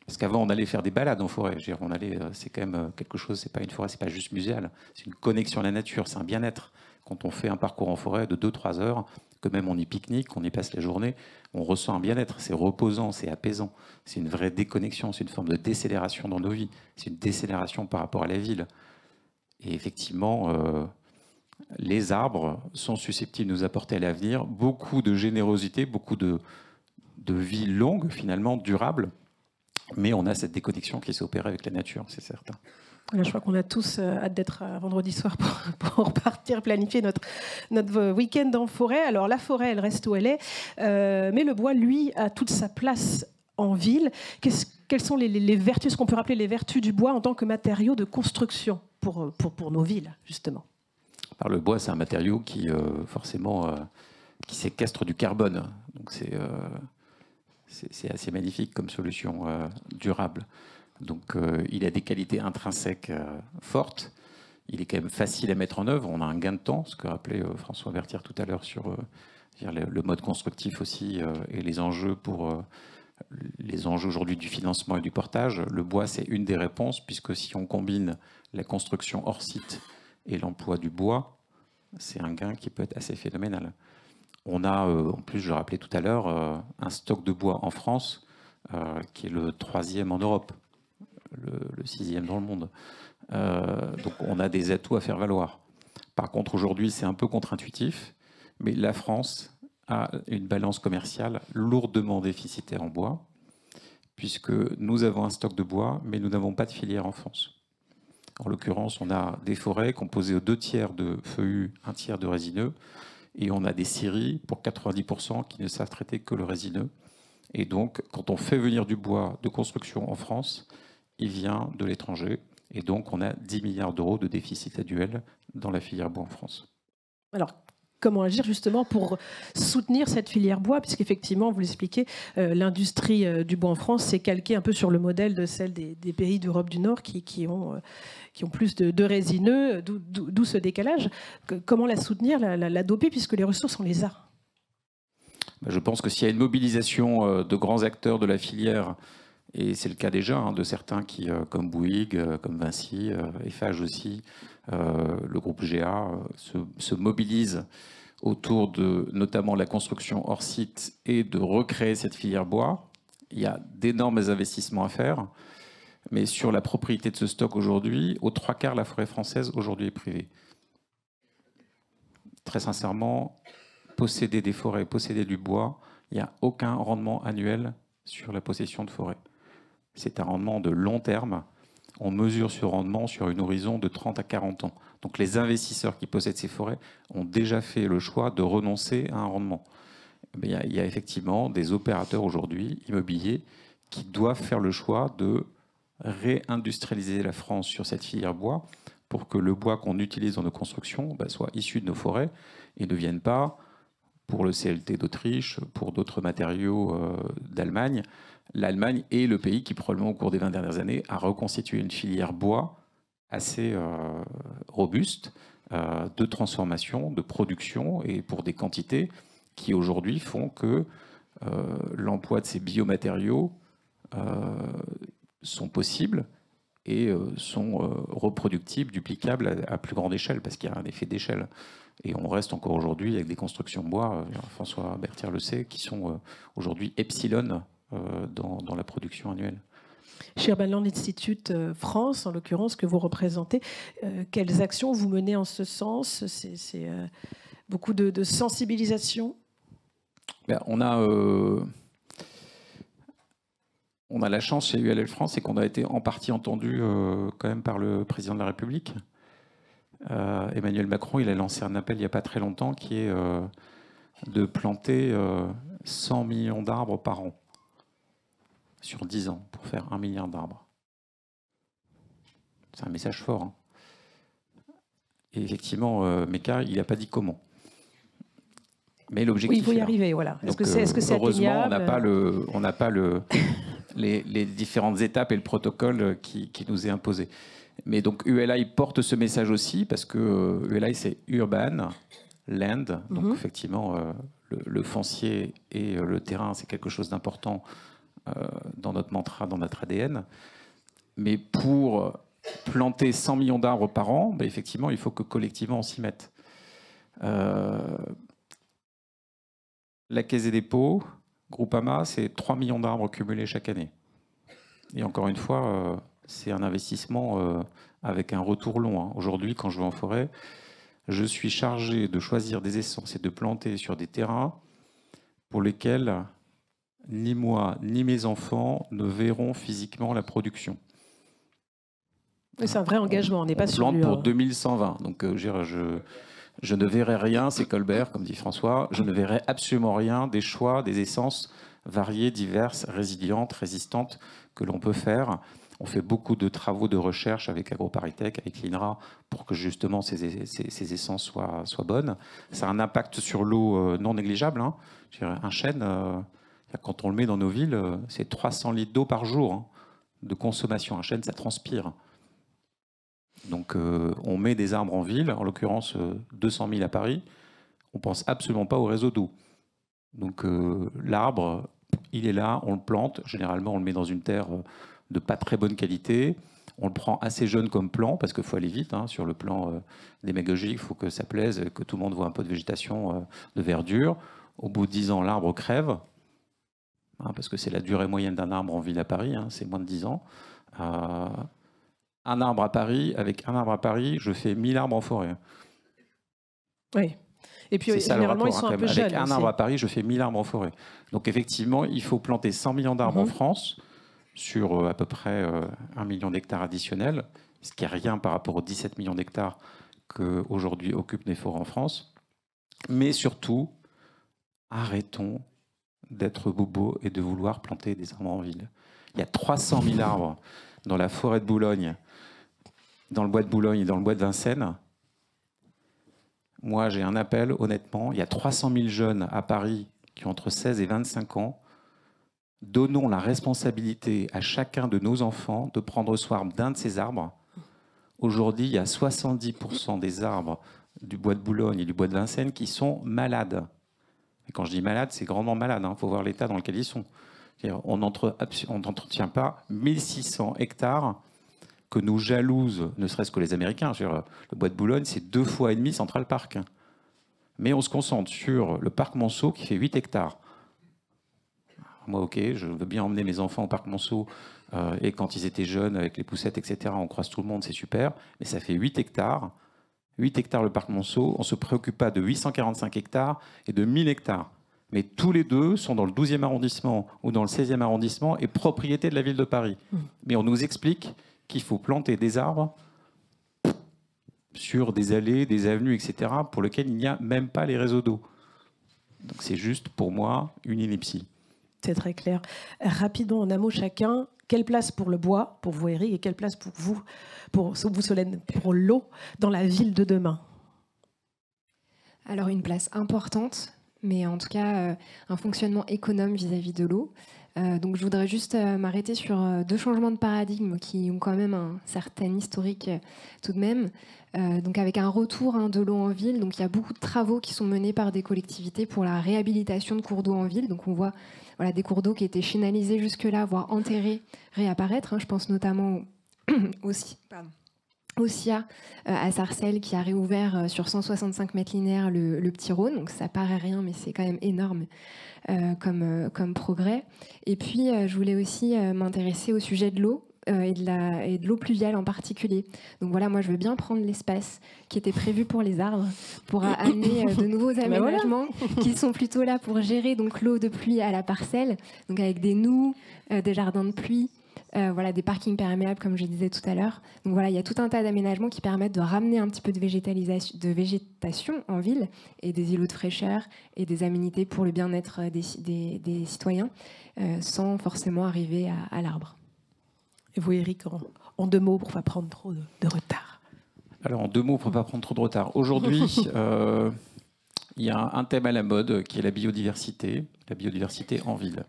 Parce qu'avant, on allait faire des balades en forêt. C'est quand même quelque chose, c'est pas une forêt, c'est pas juste muséal. C'est une connexion à la nature, c'est un bien-être. Quand on fait un parcours en forêt de 2-3 heures, que même on y pique-nique, qu'on y passe la journée, on ressent un bien-être. C'est reposant, c'est apaisant. C'est une vraie déconnexion, c'est une forme de décélération dans nos vies. C'est une décélération par rapport à la ville. Et effectivement, les arbres sont susceptibles de nous apporter à l'avenir beaucoup de générosité, beaucoup de vie longue, finalement, durable. Mais on a cette déconnexion qui s'est opérée avec la nature, c'est certain. Là, je crois qu'on a tous hâte d'être vendredi soir pour partir planifier notre week-end en forêt. Alors la forêt, elle reste où elle est, mais le bois, lui, a toute sa place en ville. Quelles sont les vertus, ce qu'on peut rappeler les vertus du bois en tant que matériau de construction pour nos villes, justement? Alors, le bois, c'est un matériau qui, forcément, qui séquestre du carbone. Donc c'est assez magnifique comme solution durable. Donc il a des qualités intrinsèques fortes. Il est quand même facile à mettre en œuvre. On a un gain de temps, ce que rappelait François Bertier tout à l'heure sur le mode constructif aussi et les enjeux aujourd'hui du financement et du portage. Le bois, c'est une des réponses, puisque si on combine la construction hors site et l'emploi du bois, c'est un gain qui peut être assez phénoménal. On a, en plus, je le rappelais tout à l'heure, un stock de bois en France qui est le 3e en Europe, le 6e dans le monde. Donc on a des atouts à faire valoir. Par contre, aujourd'hui, c'est un peu contre-intuitif, mais la France a une balance commerciale lourdement déficitaire en bois, puisque nous avons un stock de bois, mais nous n'avons pas de filière en France. En l'occurrence, on a des forêts composées aux 2 tiers de feuillus, 1 tiers de résineux, et on a des scieries pour 90% qui ne savent traiter que le résineux. Et donc, quand on fait venir du bois de construction en France, il vient de l'étranger. Et donc, on a 10 milliards d'euros de déficit annuel dans la filière bois en France. Alors, comment agir justement pour soutenir cette filière bois, puisqu'effectivement, vous l'expliquez, l'industrie du bois en France s'est calquée un peu sur le modèle de celle des pays d'Europe du Nord qui ont plus de résineux, d'où ce décalage. Comment la soutenir, la doper, puisque les ressources, on les a? Je pense que s'il y a une mobilisation de grands acteurs de la filière, et c'est le cas déjà de certains qui, comme Bouygues, comme Vinci, Eiffage aussi, le groupe GA, se mobilisent autour de notamment la construction hors site et de recréer cette filière bois. Il y a d'énormes investissements à faire, mais sur la propriété de ce stock aujourd'hui, aux 3/4, la forêt française aujourd'hui est privée. Très sincèrement, posséder des forêts, posséder du bois, il n'y a aucun rendement annuel sur la possession de forêt. C'est un rendement de long terme. On mesure ce rendement sur une horizon de 30 à 40 ans. Donc les investisseurs qui possèdent ces forêts ont déjà fait le choix de renoncer à un rendement. Il y a effectivement des opérateurs aujourd'hui immobiliers qui doivent faire le choix de réindustrialiser la France sur cette filière bois pour que le bois qu'on utilise dans nos constructions soit issu de nos forêts et ne vienne pas, pour le CLT d'Autriche, pour d'autres matériaux d'Allemagne. L'Allemagne est le pays qui, probablement au cours des 20 dernières années, a reconstitué une filière bois assez robuste de transformation, de production, et pour des quantités qui aujourd'hui font que l'emploi de ces biomatériaux sont possibles et sont reproductibles, duplicables à plus grande échelle, parce qu'il y a un effet d'échelle. Et on reste encore aujourd'hui avec des constructions bois, François Berthier le sait, qui sont aujourd'hui epsilon dans la production annuelle. Chez Urban Land Institute France, en l'occurrence, que vous représentez, quelles actions vous menez en ce sens? C'est beaucoup de sensibilisation? On a la chance chez ULL France, c'est qu'on a été en partie entendu quand même par le président de la République. Emmanuel Macron, il a lancé un appel il n'y a pas très longtemps qui est de planter 100 millions d'arbres par an sur 10 ans pour faire 1 milliard d'arbres. C'est un message fort. Hein. Et effectivement, Meka, il n'a pas dit comment. Mais l'objectif. Oui, il faut y arriver, voilà. Est-ce que c'est heureusement, atteignable? on n'a pas les différentes étapes et le protocole qui nous est imposé. Mais donc ULI porte ce message aussi parce que ULI c'est Urban Land, donc effectivement le foncier et le terrain c'est quelque chose d'important dans notre mantra, dans notre ADN. Mais pour planter 100 millions d'arbres par an, effectivement il faut que collectivement on s'y mette. La Caisse des dépôts, Groupama, c'est 3 millions d'arbres cumulés chaque année. Et encore une fois, c'est un investissement avec un retour long. Hein. Aujourd'hui, quand je vais en forêt, je suis chargé de choisir des essences et de planter sur des terrains pour lesquels ni moi ni mes enfants ne verront physiquement la production. C'est un vrai engagement, on n'est pas sur plante pour 2120. Donc je ne verrai rien, c'est Colbert, comme dit François, je ne verrai absolument rien des choix, des essences variées, diverses, résilientes, résistantes que l'on peut faire. On fait beaucoup de travaux de recherche avec AgroParisTech, avec l'INRA, pour que justement ces essences soient bonnes. Ça a un impact sur l'eau non négligeable. Hein. Un chêne, quand on le met dans nos villes, c'est 300 litres d'eau par jour de consommation. Un chêne, ça transpire. Donc on met des arbres en ville, en l'occurrence 200 000 à Paris. On ne pense absolument pas au réseau d'eau. Donc l'arbre, il est là, on le plante. Généralement, on le met dans une terre de pas très bonne qualité. On le prend assez jeune comme plan, parce qu'il faut aller vite. Sur le plan démagogique, il faut que ça plaise, que tout le monde voit un peu de végétation, de verdure. Au bout de 10 ans, l'arbre crève, parce que c'est la durée moyenne d'un arbre en ville à Paris, c'est moins de 10 ans. Un arbre à Paris, avec un arbre à Paris, je fais 1000 arbres en forêt. Oui. Et puis généralement, ils sont un peu jeunes. Avec un arbre à Paris, je fais 1000 arbres en forêt. Donc effectivement, il faut planter 100 millions d'arbres en France, sur à peu près 1 million d'hectares additionnels, ce qui n'est rien par rapport aux 17 millions d'hectares qu'aujourd'hui occupent les forêts en France. Mais surtout, arrêtons d'être bobos et de vouloir planter des arbres en ville. Il y a 300 000 arbres dans la forêt de Boulogne, dans le bois de Boulogne et dans le bois de Vincennes. Moi, j'ai un appel, honnêtement. Il y a 300 000 jeunes à Paris qui ont entre 16 et 25 ans. Donnons la responsabilité à chacun de nos enfants de prendre soin d'un de ces arbres. Aujourd'hui, il y a 70% des arbres du bois de Boulogne et du bois de Vincennes qui sont malades. Et quand je dis malades, c'est grandement malade. Il faut voir l'état dans lequel ils sont. On n'entretient pas 1600 hectares que nous jalousent, ne serait-ce que les Américains. Le bois de Boulogne, c'est 2,5 fois Central Park. Mais on se concentre sur le parc Monceau qui fait 8 hectares. Moi, ok, je veux bien emmener mes enfants au parc Monceau et quand ils étaient jeunes, avec les poussettes, etc., on croise tout le monde, c'est super. Mais ça fait 8 hectares. 8 hectares le parc Monceau. On ne se préoccupe pas de 845 hectares et de 1000 hectares. Mais tous les deux sont dans le 12e arrondissement ou dans le 16e arrondissement et propriété de la ville de Paris. Mais on nous explique qu'il faut planter des arbres sur des allées, des avenues, etc., pour lesquelles il n'y a même pas les réseaux d'eau. Donc c'est juste, pour moi, une ineptie. C'est très clair. Rapidement, en un mot chacun, quelle place pour le bois, pour vous Eric, et quelle place pour vous Solène, pour l'eau dans la ville de demain? Alors une place importante, mais en tout cas un fonctionnement économe vis-à-vis de l'eau. Donc je voudrais juste m'arrêter sur deux changements de paradigme qui ont quand même un certain historique tout de même. Donc avec un retour de l'eau en ville, donc il y a beaucoup de travaux qui sont menés par des collectivités pour la réhabilitation de cours d'eau en ville. Donc on voit des cours d'eau qui étaient chénalisés jusque-là, voire enterrés, réapparaître. Je pense notamment aussi... Ossia à Sarcelles qui a réouvert sur 165 mètres linéaires le Petit Rhône. Donc ça paraît rien, mais c'est quand même énorme comme progrès. Et puis je voulais aussi m'intéresser au sujet de l'eau et de l'eau pluviale en particulier. Donc voilà, moi je veux bien prendre l'espace qui était prévu pour les arbres pour amener de nouveaux aménagements qui sont plutôt là pour gérer donc l'eau de pluie à la parcelle, donc avec des noues, des jardins de pluie. Des parkings perméables, comme je disais tout à l'heure. Donc voilà, il y a tout un tas d'aménagements qui permettent de ramener un petit peu de végétation en ville et des îlots de fraîcheur et des aménités pour le bien-être des citoyens, sans forcément arriver à l'arbre. Et vous, Eric, en deux mots pour ne pas prendre trop de retard. Alors, en deux mots pour ne pas prendre trop de retard. Aujourd'hui, il y a un thème à la mode qui est la biodiversité en ville.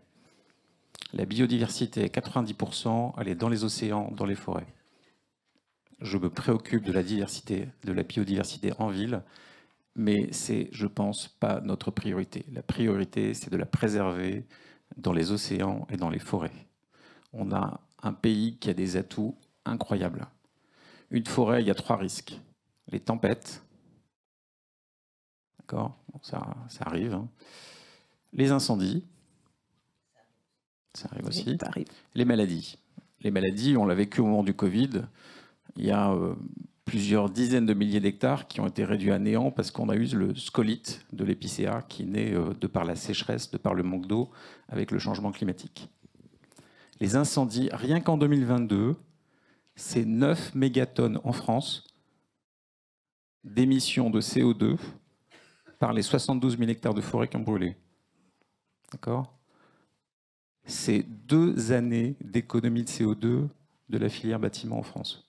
La biodiversité, 90%, elle est dans les océans, dans les forêts. Je me préoccupe de la biodiversité en ville, mais c'est, je pense, pas notre priorité. La priorité, c'est de la préserver dans les océans et dans les forêts. On a un pays qui a des atouts incroyables. Une forêt, il y a 3 risques. Les tempêtes, d'accord, bon, ça arrive. Hein. Les incendies, ça arrive aussi. Oui, ça arrive. Les maladies. Les maladies, on l'a vécu au moment du Covid. Il y a plusieurs dizaines de milliers d'hectares qui ont été réduits à néant parce qu'on a eu le scolite de l'épicéa qui naît de par la sécheresse, de par le manque d'eau avec le changement climatique. Les incendies, rien qu'en 2022, c'est 9 mégatonnes en France d'émissions de CO2 par les 72 000 hectares de forêt qui ont brûlé. D'accord ? C'est 2 années d'économie de CO2 de la filière bâtiment en France.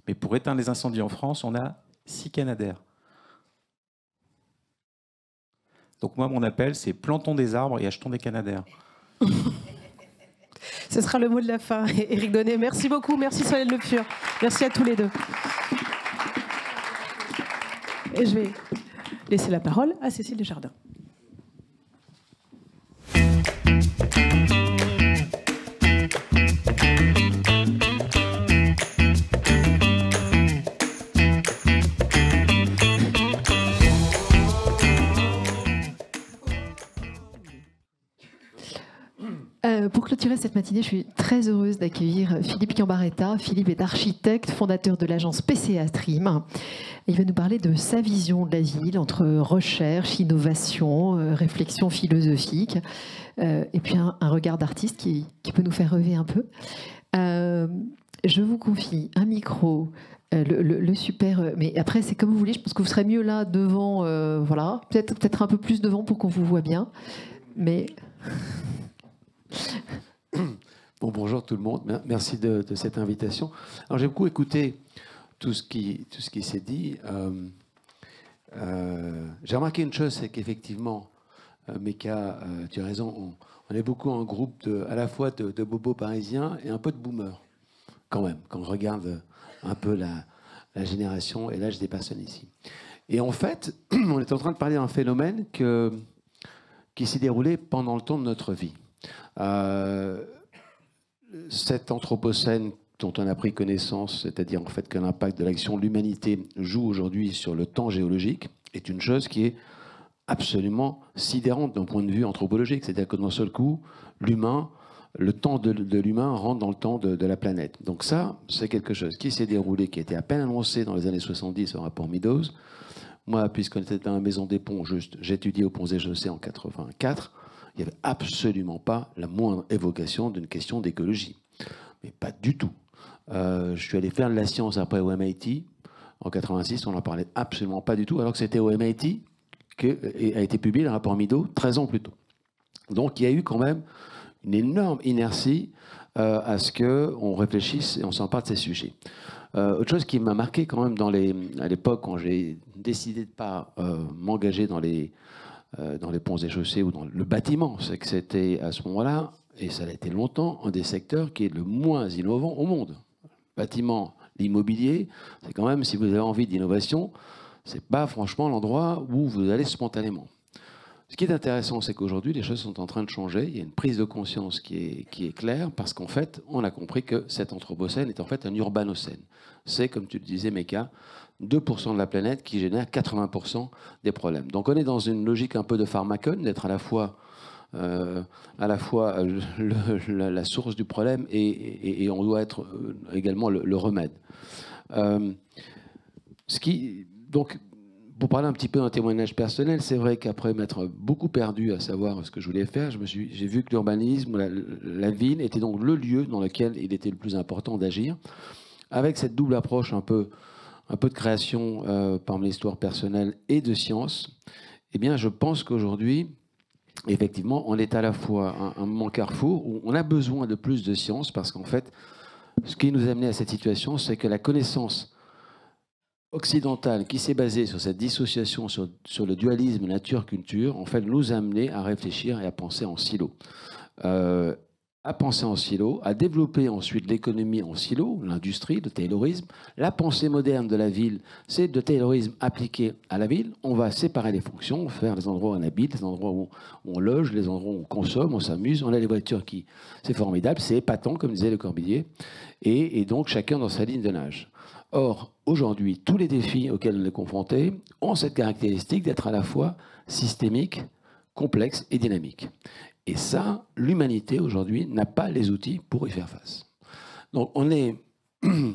Mais pour éteindre les incendies en France, on a 6 Canadair. Donc moi, mon appel, c'est plantons des arbres et achetons des Canadair. Ce sera le mot de la fin. Éric Donnet, merci beaucoup. Merci Solène Le Fur. Merci à tous les deux. Et je vais laisser la parole à Cécile Desjardins. Pour clôturer cette matinée, je suis très heureuse d'accueillir Philippe Chiambaretta. Philippe est architecte, fondateur de l'agence PCA Stream. Il va nous parler de sa vision de la ville entre recherche, innovation, réflexion philosophique, et puis un regard d'artiste qui peut nous faire rêver un peu. Je vous confie un micro, le super... mais après, c'est comme vous voulez, je pense que vous serez mieux là devant, voilà, peut-être un peu plus devant pour qu'on vous voit bien. Mais... Bon, bonjour tout le monde, merci de cette invitation. Alors j'ai beaucoup écouté tout ce qui s'est dit. J'ai remarqué une chose, c'est qu'effectivement, Méka, tu as raison, on est beaucoup en groupe à la fois de bobos parisiens et un peu de boomers, quand même, quand on regarde un peu la génération et l'âge des personnes ici. Et en fait, on est en train de parler d'un phénomène qui s'est déroulé pendant le temps de notre vie. Cet anthropocène dont on a pris connaissance, c'est-à-dire en fait que l'impact de l'action de l'humanité joue aujourd'hui sur le temps géologique, est une chose qui est absolument sidérante d'un point de vue anthropologique. C'est-à-dire que d'un seul coup, le temps de l'humain rentre dans le temps de la planète. Donc ça, c'est quelque chose qui s'est déroulé, qui a été à peine annoncé dans les années 70 au rapport Meadows. Moi, puisqu'on était dans la maison des ponts, j'étudiais au Ponts et Chaussées en 84, il n'y avait absolument pas la moindre évocation d'une question d'écologie. Mais pas du tout. Je suis allé faire de la science après au MIT. En 86, on n'en parlait absolument pas du tout, alors que c'était au MIT qu'a été publié le rapport Meadows 13 ans plus tôt. Donc il y a eu quand même une énorme inertie à ce qu'on réfléchisse et on s'empare de ces sujets. Autre chose qui m'a marqué quand même à l'époque, quand j'ai décidé de ne pas m'engager dans les ponts et chaussées ou dans le bâtiment, c'est que c'était à ce moment-là, et ça a été longtemps, un des secteurs qui est le moins innovant au monde. Bâtiment, l'immobilier, c'est quand même, si vous avez envie d'innovation, c'est pas franchement l'endroit où vous allez spontanément. Ce qui est intéressant, c'est qu'aujourd'hui, les choses sont en train de changer. Il y a une prise de conscience qui est claire, parce qu'en fait, on a compris que cet anthropocène est en fait un urbanocène. C'est, comme tu le disais, Meka, 2% de la planète qui génère 80% des problèmes. Donc on est dans une logique un peu de pharmacone, d'être à la fois la source du problème et on doit être également le remède. Donc, pour parler un petit peu d'un témoignage personnel, c'est vrai qu'après m'être beaucoup perdu à savoir ce que je voulais faire, j'ai vu que l'urbanisme, la ville, était donc le lieu dans lequel il était le plus important d'agir, avec cette double approche un peu de création parmi l'histoire personnelle et de science. Eh bien, je pense qu'aujourd'hui, effectivement, on est à la fois un moment carrefour où on a besoin de plus de science, parce qu'en fait, ce qui nous a amené à cette situation, c'est que la connaissance occidentale qui s'est basée sur cette dissociation, sur le dualisme nature-culture, en fait, nous a amené à réfléchir et à penser en silo. À développer ensuite l'économie en silo, l'industrie, le taylorisme. La pensée moderne de la ville, c'est le taylorisme appliqué à la ville. On va séparer les fonctions, faire les endroits où on habite, les endroits où on loge, les endroits où on consomme, on s'amuse. On a les voitures qui... C'est formidable, c'est épatant, comme disait Le Corbusier. Et donc, chacun dans sa ligne de nage. Or, aujourd'hui, tous les défis auxquels on est confronté ont cette caractéristique d'être à la fois systémique, complexe et dynamique. Et ça, l'humanité, aujourd'hui, n'a pas les outils pour y faire face. Donc, on est... ce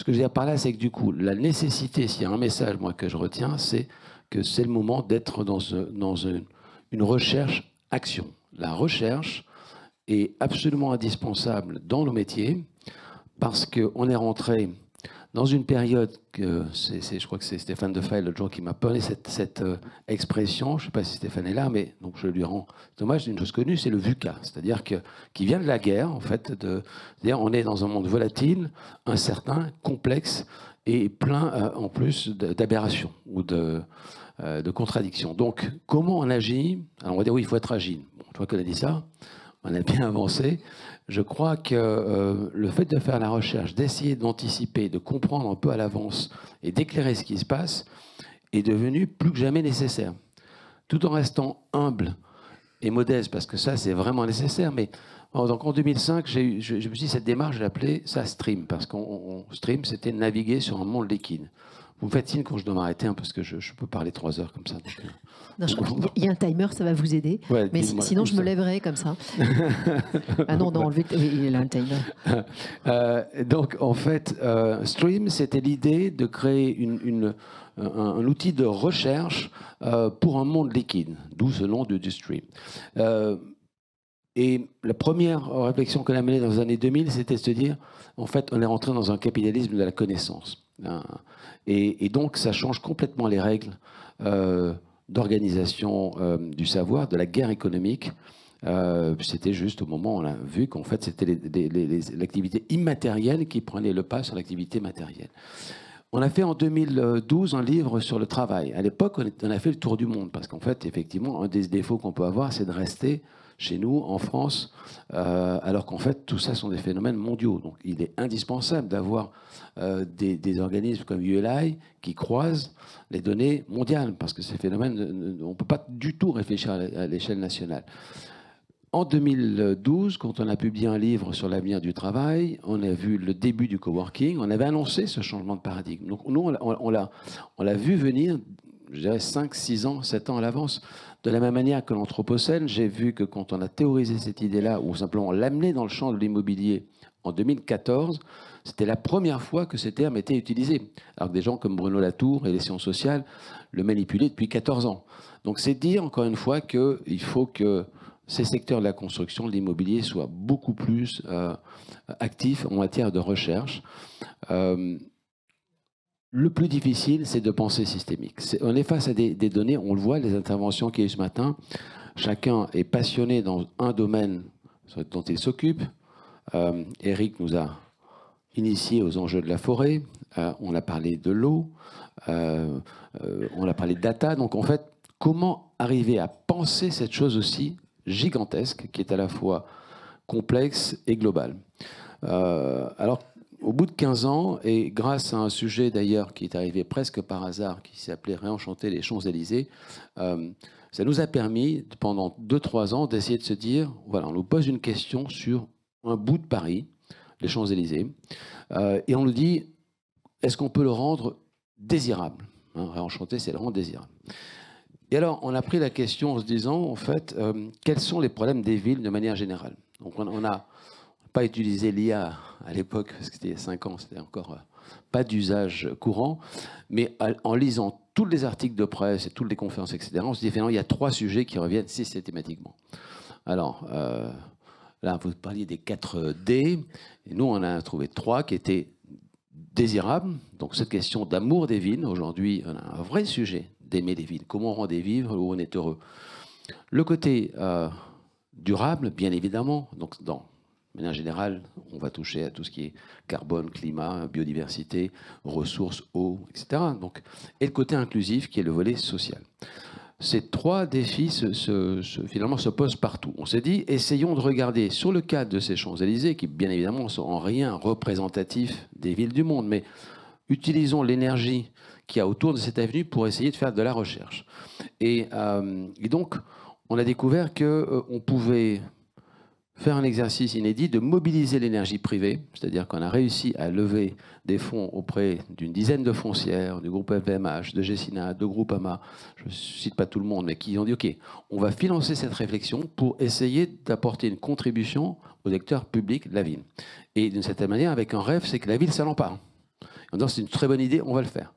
que je veux dire par là, c'est que du coup, la nécessité, s'il y a un message, moi, que je retiens, c'est que c'est le moment d'être dans une recherche-action. La recherche est absolument indispensable dans le métier, parce qu'on est rentré dans une période que je crois que c'est Stéphane Defay l'autre jour qui m'a donné cette expression. Je ne sais pas si Stéphane est là, mais donc je lui rends hommage d'une chose connue, c'est le VUCA, c'est-à-dire qui vient de la guerre en fait. C'est-à-dire on est dans un monde volatile, incertain, complexe et plein en plus d'aberrations ou de contradictions. Donc comment on agit? Alors on va dire oui, il faut être agile. Bon, toi qu'on a dit ça, on a bien avancé. Je crois que le fait de faire la recherche, d'essayer d'anticiper, de comprendre un peu à l'avance et d'éclairer ce qui se passe est devenu plus que jamais nécessaire. Tout en restant humble et modeste, parce que ça, c'est vraiment nécessaire. Mais donc en 2005, je me suis dit, cette démarche, j'ai appelé ça stream, parce qu'on stream, c'était naviguer sur un monde liquide. Vous me faites signe quand je dois m'arrêter, hein, parce que je peux parler 3 heures comme ça. Il y a un timer, ça va vous aider. Ouais, mais sinon, je me lèverai comme ça. Ah non, enlevez, il a un timer. Donc, en fait, Stream, c'était l'idée de créer un outil de recherche pour un monde liquide, d'où ce nom du Stream. Et la première réflexion qu'on a menée dans les années 2000, c'était de se dire, en fait, on est rentré dans un capitalisme de la connaissance. Et donc, ça change complètement les règles d'organisation du savoir, de la guerre économique. C'était juste au moment où on a vu qu'en fait, c'était l'activité immatérielle qui prenait le pas sur l'activité matérielle. On a fait en 2012 un livre sur le travail. À l'époque, on a fait le tour du monde, parce qu'en fait, effectivement, un des défauts qu'on peut avoir, c'est de rester chez nous, en France, alors qu'en fait, tout ça sont des phénomènes mondiaux. Donc, il est indispensable d'avoir des organismes comme ULI qui croisent les données mondiales, parce que ces phénomènes, on ne peut pas du tout réfléchir à l'échelle nationale. En 2012, quand on a publié un livre sur l'avenir du travail, on a vu le début du coworking, on avait annoncé ce changement de paradigme. Donc, nous, on l'a vu venir, je dirais, 5, 6 ans, 7 ans à l'avance. De la même manière que l'Anthropocène, j'ai vu que quand on a théorisé cette idée-là, ou simplement on l'amenait dans le champ de l'immobilier en 2014, c'était la première fois que ce terme était utilisé. Alors que des gens comme Bruno Latour et les sciences sociales le manipulaient depuis 14 ans. Donc c'est dire, encore une fois, qu'il faut que ces secteurs de la construction, de l'immobilier, soient beaucoup plus actifs en matière de recherche. Le plus difficile, c'est de penser systémique. On est face à des données, on le voit, les interventions qu'il y a eu ce matin. chacun est passionné dans un domaine dont il s'occupe. Eric nous a initiés aux enjeux de la forêt, on a parlé de l'eau, on a parlé de data. Donc en fait, comment arriver à penser cette chose aussi gigantesque qui est à la fois complexe et globale. Alors, au bout de 15 ans, et grâce à un sujet d'ailleurs qui est arrivé presque par hasard, qui s'appelait Réenchanter les Champs-Élysées, ça nous a permis, pendant 2-3 ans, d'essayer de se dire, voilà, on nous pose une question sur un bout de Paris, les Champs-Élysées, et on nous dit, est-ce qu'on peut le rendre désirable, hein, Réenchanter, c'est le rendre désirable. Et alors, on a pris la question en se disant, en fait, quels sont les problèmes des villes de manière générale. Donc, on n'a pas utilisé l'IA à l'époque, parce que c'était il y a 5 ans, c'était encore pas d'usage courant, mais en lisant tous les articles de presse et toutes les conférences, etc., on se dit, finalement, il y a 3 sujets qui reviennent systématiquement. Alors, là, vous parliez des 4 D, et nous, on a trouvé 3 qui étaient désirables. Donc, cette question d'amour des villes, aujourd'hui, on a un vrai sujet d'aimer les villes. Comment on rend des villes où on est heureux. Le côté durable, bien évidemment. Donc, de manière générale, on va toucher à tout ce qui est carbone, climat, biodiversité, ressources, eau, etc. Donc, et le côté inclusif, qui est le volet social. Ces 3 défis finalement se posent partout. On s'est dit, essayons de regarder sur le cadre de ces Champs-Élysées, qui bien évidemment sont en rien représentatifs des villes du monde, mais utilisons l'énergie qu'il y a autour de cette avenue pour essayer de faire de la recherche. Et donc, on a découvert qu'on pouvait faire un exercice inédit de mobiliser l'énergie privée, c'est-à-dire qu'on a réussi à lever des fonds auprès d'une dizaine de foncières, du groupe FVMH, de Gessina, de Groupama, je ne cite pas tout le monde, mais qui ont dit, OK, on va financer cette réflexion pour essayer d'apporter une contribution aux acteurs publics de la ville. Et d'une certaine manière, avec un rêve, c'est que la ville, ça l'empare. En disant, c'est une très bonne idée, on va le faire.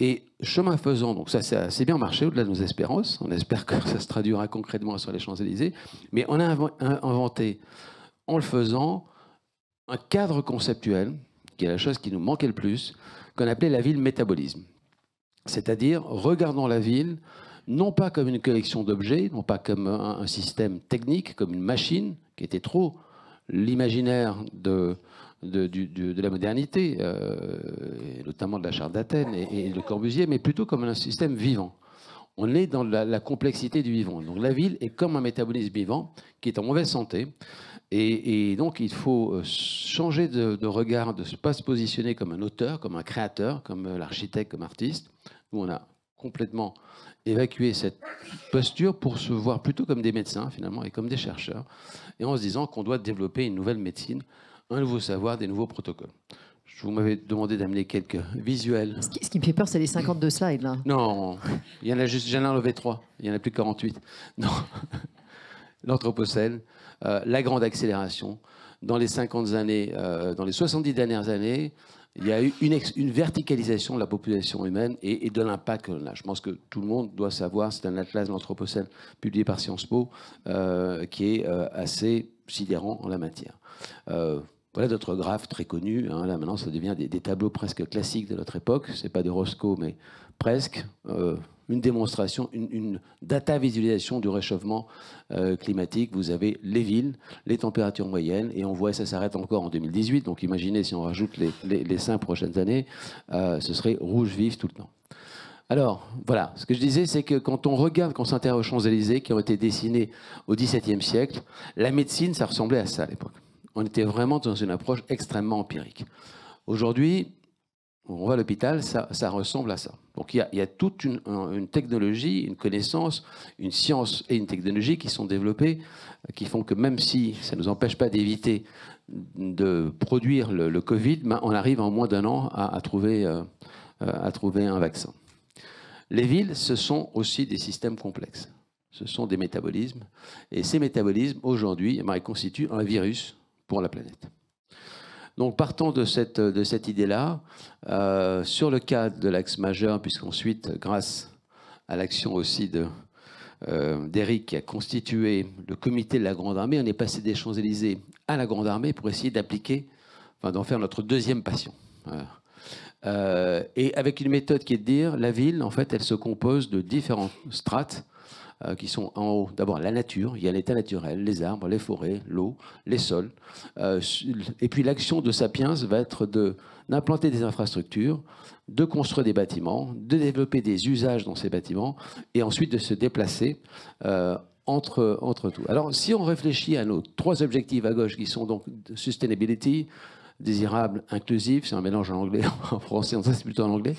Et chemin faisant, donc ça assez bien marché au-delà de nos espérances, on espère que ça se traduira concrètement sur les Champs-Élysées, mais on a inventé, en le faisant, un cadre conceptuel, qui est la chose qui nous manquait le plus, qu'on appelait la ville métabolisme. C'est-à-dire, regardons la ville, non pas comme une collection d'objets, non pas comme un système technique, comme une machine, qui était trop l'imaginaire de la modernité, et notamment de la Charte d'Athènes et de Corbusier, mais plutôt comme un système vivant. On est dans la complexité du vivant. Donc la ville est comme un métabolisme vivant qui est en mauvaise santé. Et donc il faut changer de regard, de ne pas se positionner comme un auteur, comme un créateur, comme l'architecte, comme artiste. Nous, on a complètement évacué cette posture pour se voir plutôt comme des médecins, finalement, et comme des chercheurs, et en se disant qu'on doit développer une nouvelle médecine, un nouveau savoir, des nouveaux protocoles. Vous m'avez demandé d'amener quelques visuels. Ce qui me fait peur, c'est les 52 slides, là. Non, il y en a juste, j'en ai enlevé 3. Il n'y en a plus que 48. Non. L'Anthropocène, la grande accélération. Dans les 50 années, dans les 70 dernières années, il y a eu une verticalisation de la population humaine et de l'impact que l'on a. Je pense que tout le monde doit savoir, c'est un atlas de l'Anthropocène publié par Sciences Po, qui est assez sidérant en la matière. Voilà d'autres graphes très connus. Hein. Là, maintenant, ça devient des tableaux presque classiques de notre époque. Ce n'est pas des Roscoe, mais presque. Une démonstration, une data visualisation du réchauffement climatique. Vous avez les villes, les températures moyennes, et on voit ça s'arrête encore en 2018. Donc imaginez si on rajoute les 5 prochaines années, ce serait rouge vif tout le temps. Alors, voilà, ce que je disais, c'est que quand on regarde, quand on s'intéresse aux Champs-Élysées, qui ont été dessinés au XVIIe siècle, la médecine, ça ressemblait à ça à l'époque. On était vraiment dans une approche extrêmement empirique. Aujourd'hui, on va à l'hôpital, ça ressemble à ça. Donc il y a toute une technologie, une connaissance, une science et une technologie qui sont développées, qui font que même si ça ne nous empêche pas d'éviter de produire le Covid, ben on arrive en moins d'1 an à trouver un vaccin. Les villes, ce sont aussi des systèmes complexes. Ce sont des métabolismes. Et ces métabolismes, aujourd'hui, ils constituent un virus pour la planète. Donc, partant de cette idée-là, sur le cadre de l'axe majeur, puisqu'ensuite, grâce à l'action aussi d'Éric, qui a constitué le comité de la Grande Armée, on est passé des Champs-Élysées à la Grande Armée pour essayer d'appliquer, enfin, d'en faire notre deuxième passion. Et avec une méthode qui est de dire, la ville, en fait, elle se compose de différentes strates qui sont en haut. D'abord, la nature, il y a l'état naturel, les arbres, les forêts, l'eau, les sols. Et puis l'action de Sapiens va être d'implanter des infrastructures, de construire des bâtiments, de développer des usages dans ces bâtiments, et ensuite de se déplacer entre tout. Alors, si on réfléchit à nos 3 objectifs à gauche, qui sont donc sustainability, désirable, inclusif, c'est un mélange en anglais, en français, c'est plutôt en anglais.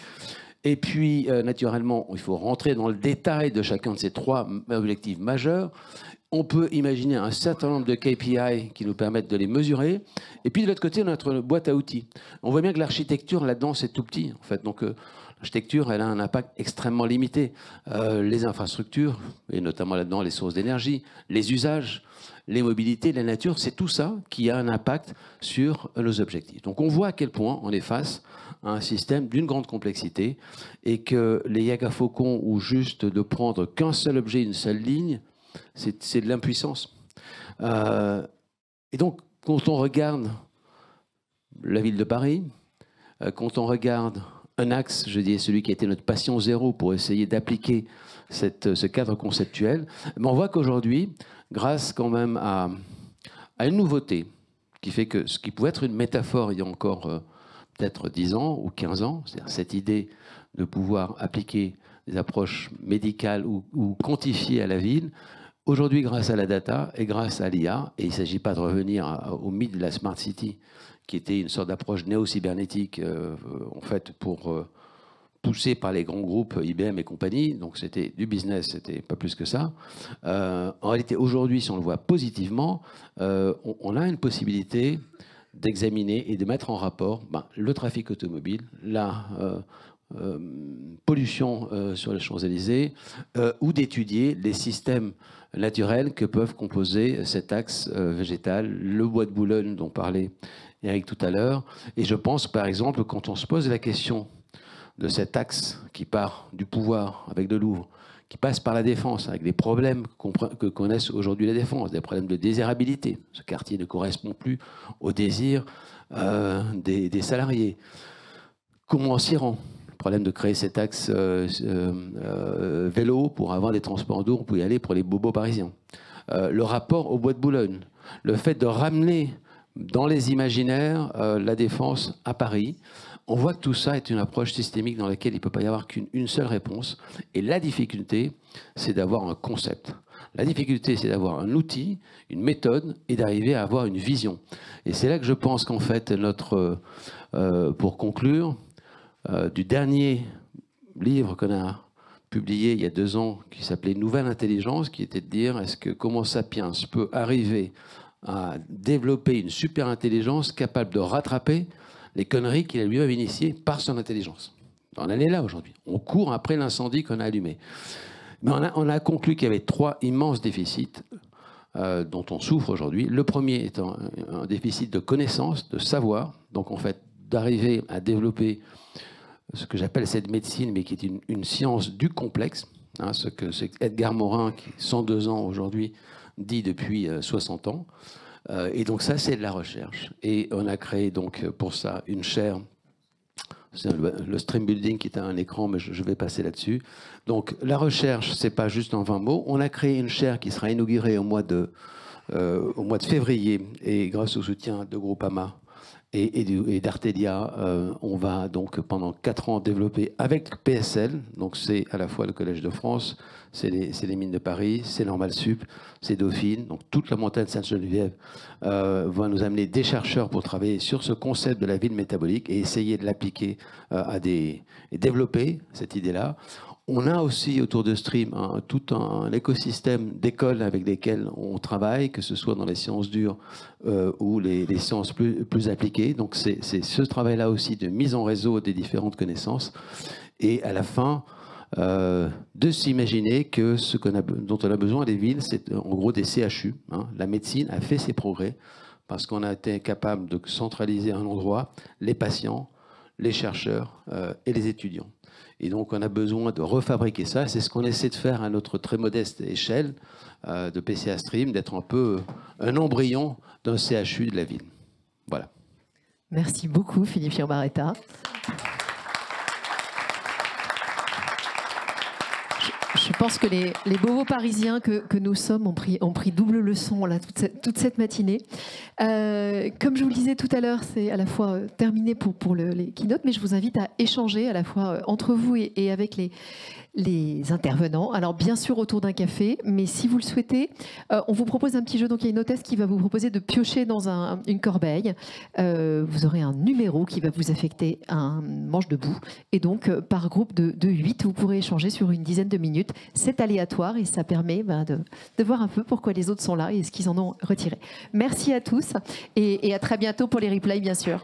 Et puis, naturellement, il faut rentrer dans le détail de chacun de ces 3 objectifs majeurs. On peut imaginer un certain nombre de KPI qui nous permettent de les mesurer. Et puis, de l'autre côté, on a notre boîte à outils. On voit bien que l'architecture, là-dedans, c'est tout petit, en fait. Donc, l'architecture, elle a un impact extrêmement limité. Les infrastructures, et notamment là-dedans les sources d'énergie, les usages, les mobilités, la nature, c'est tout ça qui a un impact sur nos objectifs. Donc on voit à quel point on est face à un système d'une grande complexité et que les Yaga-Faucon, ou juste de prendre qu'un seul objet, une seule ligne, c'est de l'impuissance. Et donc, quand on regarde la ville de Paris, quand on regarde un axe, je dis celui qui a été notre passion zéro pour essayer d'appliquer ce cadre conceptuel, mais on voit qu'aujourd'hui, grâce quand même à une nouveauté qui fait que ce qui pouvait être une métaphore il y a encore peut-être 10 ans ou 15 ans, c'est-à-dire cette idée de pouvoir appliquer des approches médicales ou quantifiées à la ville, aujourd'hui, grâce à la data et grâce à l'IA, et il ne s'agit pas de revenir au mythe de la Smart City, qui était une sorte d'approche néo-cybernétique, en fait, poussée par les grands groupes IBM et compagnie, donc c'était du business, c'était pas plus que ça. En réalité, aujourd'hui, si on le voit positivement, on a une possibilité d'examiner et de mettre en rapport le trafic automobile, la pollution sur les Champs-Élysées, ou d'étudier les systèmes naturels que peuvent composer cet axe végétal, le bois de Boulogne dont parlait Eric tout à l'heure. Et je pense, par exemple, quand on se pose la question de cet axe qui part du pouvoir avec le Louvre, qui passe par la Défense, avec les problèmes que connaissent aujourd'hui la Défense, des problèmes de désirabilité. Ce quartier ne correspond plus aux désirs des salariés. Comment on s'y rend ? Le problème de créer cet axe vélo pour avoir des transports doux, pour y aller pour les bobos parisiens. Le rapport au bois de Boulogne. Le fait de ramener dans les imaginaires la Défense à Paris. On voit que tout ça est une approche systémique dans laquelle il ne peut pas y avoir qu'une seule réponse. Et la difficulté, c'est d'avoir un concept. La difficulté, c'est d'avoir un outil, une méthode, et d'arriver à avoir une vision. Et c'est là que je pense qu'en fait, pour conclure, du dernier livre qu'on a publié il y a 2 ans, qui s'appelait Nouvelle Intelligence, qui était de dire est-ce que comment Sapiens peut arriver à développer une super intelligence capable de rattraper les conneries qu'il a lui-même initiées par son intelligence. On en est là aujourd'hui. On court après l'incendie qu'on a allumé. Mais on a conclu qu'il y avait 3 immenses déficits dont on souffre aujourd'hui. Le premier étant un déficit de connaissance, de savoir. Donc en fait, d'arriver à développer ce que j'appelle cette médecine, mais qui est une science du complexe. Hein, ce que Edgar Morin, qui a 102 ans aujourd'hui, dit depuis 60 ans. Et donc ça, c'est de la recherche. Et on a créé donc pour ça une chaire, c'est le stream building qui est à un écran, mais je vais passer là-dessus. Donc la recherche, c'est pas juste en 20 mots. On a créé une chaire qui sera inaugurée au mois de février, et grâce au soutien de Groupama et d'Artelia, on va donc pendant 4 ans développer avec PSL, donc c'est à la fois le Collège de France, c'est les mines de Paris, c'est Normal Sup, c'est Dauphine, donc toute la montagne Sainte-Geneviève va nous amener des chercheurs pour travailler sur ce concept de la ville métabolique et essayer de l'appliquer et développer cette idée-là. On a aussi autour de Stream tout un écosystème d'écoles avec lesquelles on travaille, que ce soit dans les sciences dures ou les sciences plus appliquées. Donc c'est ce travail-là aussi de mise en réseau des différentes connaissances. Et à la fin, de s'imaginer que dont on a besoin des villes, c'est en gros des CHU. Hein. La médecine a fait ses progrès parce qu'on a été capable de centraliser à un endroit les patients, les chercheurs et les étudiants. Et donc, on a besoin de refabriquer ça. C'est ce qu'on essaie de faire à notre très modeste échelle de PCA Stream, d'être un peu un embryon d'un CHU de la ville. Voilà. Merci beaucoup, Philippe Fiorbaretta. Je pense que les bobos parisiens que nous sommes ont pris double leçon là, toute cette matinée. Comme je vous le disais tout à l'heure, c'est à la fois terminé pour les keynotes, mais je vous invite à échanger à la fois entre vous et avec les intervenants. Alors bien sûr autour d'un café, mais si vous le souhaitez, on vous propose un petit jeu. Donc il y a une hôtesse qui va vous proposer de piocher dans une corbeille. Vous aurez un numéro qui va vous affecter à un manche de boue. Et donc par groupe de 8, vous pourrez échanger sur une dizaine de minutes. C'est aléatoire et ça permet de voir un peu pourquoi les autres sont là et ce qu'ils en ont retiré. Merci à tous et à très bientôt pour les replays bien sûr.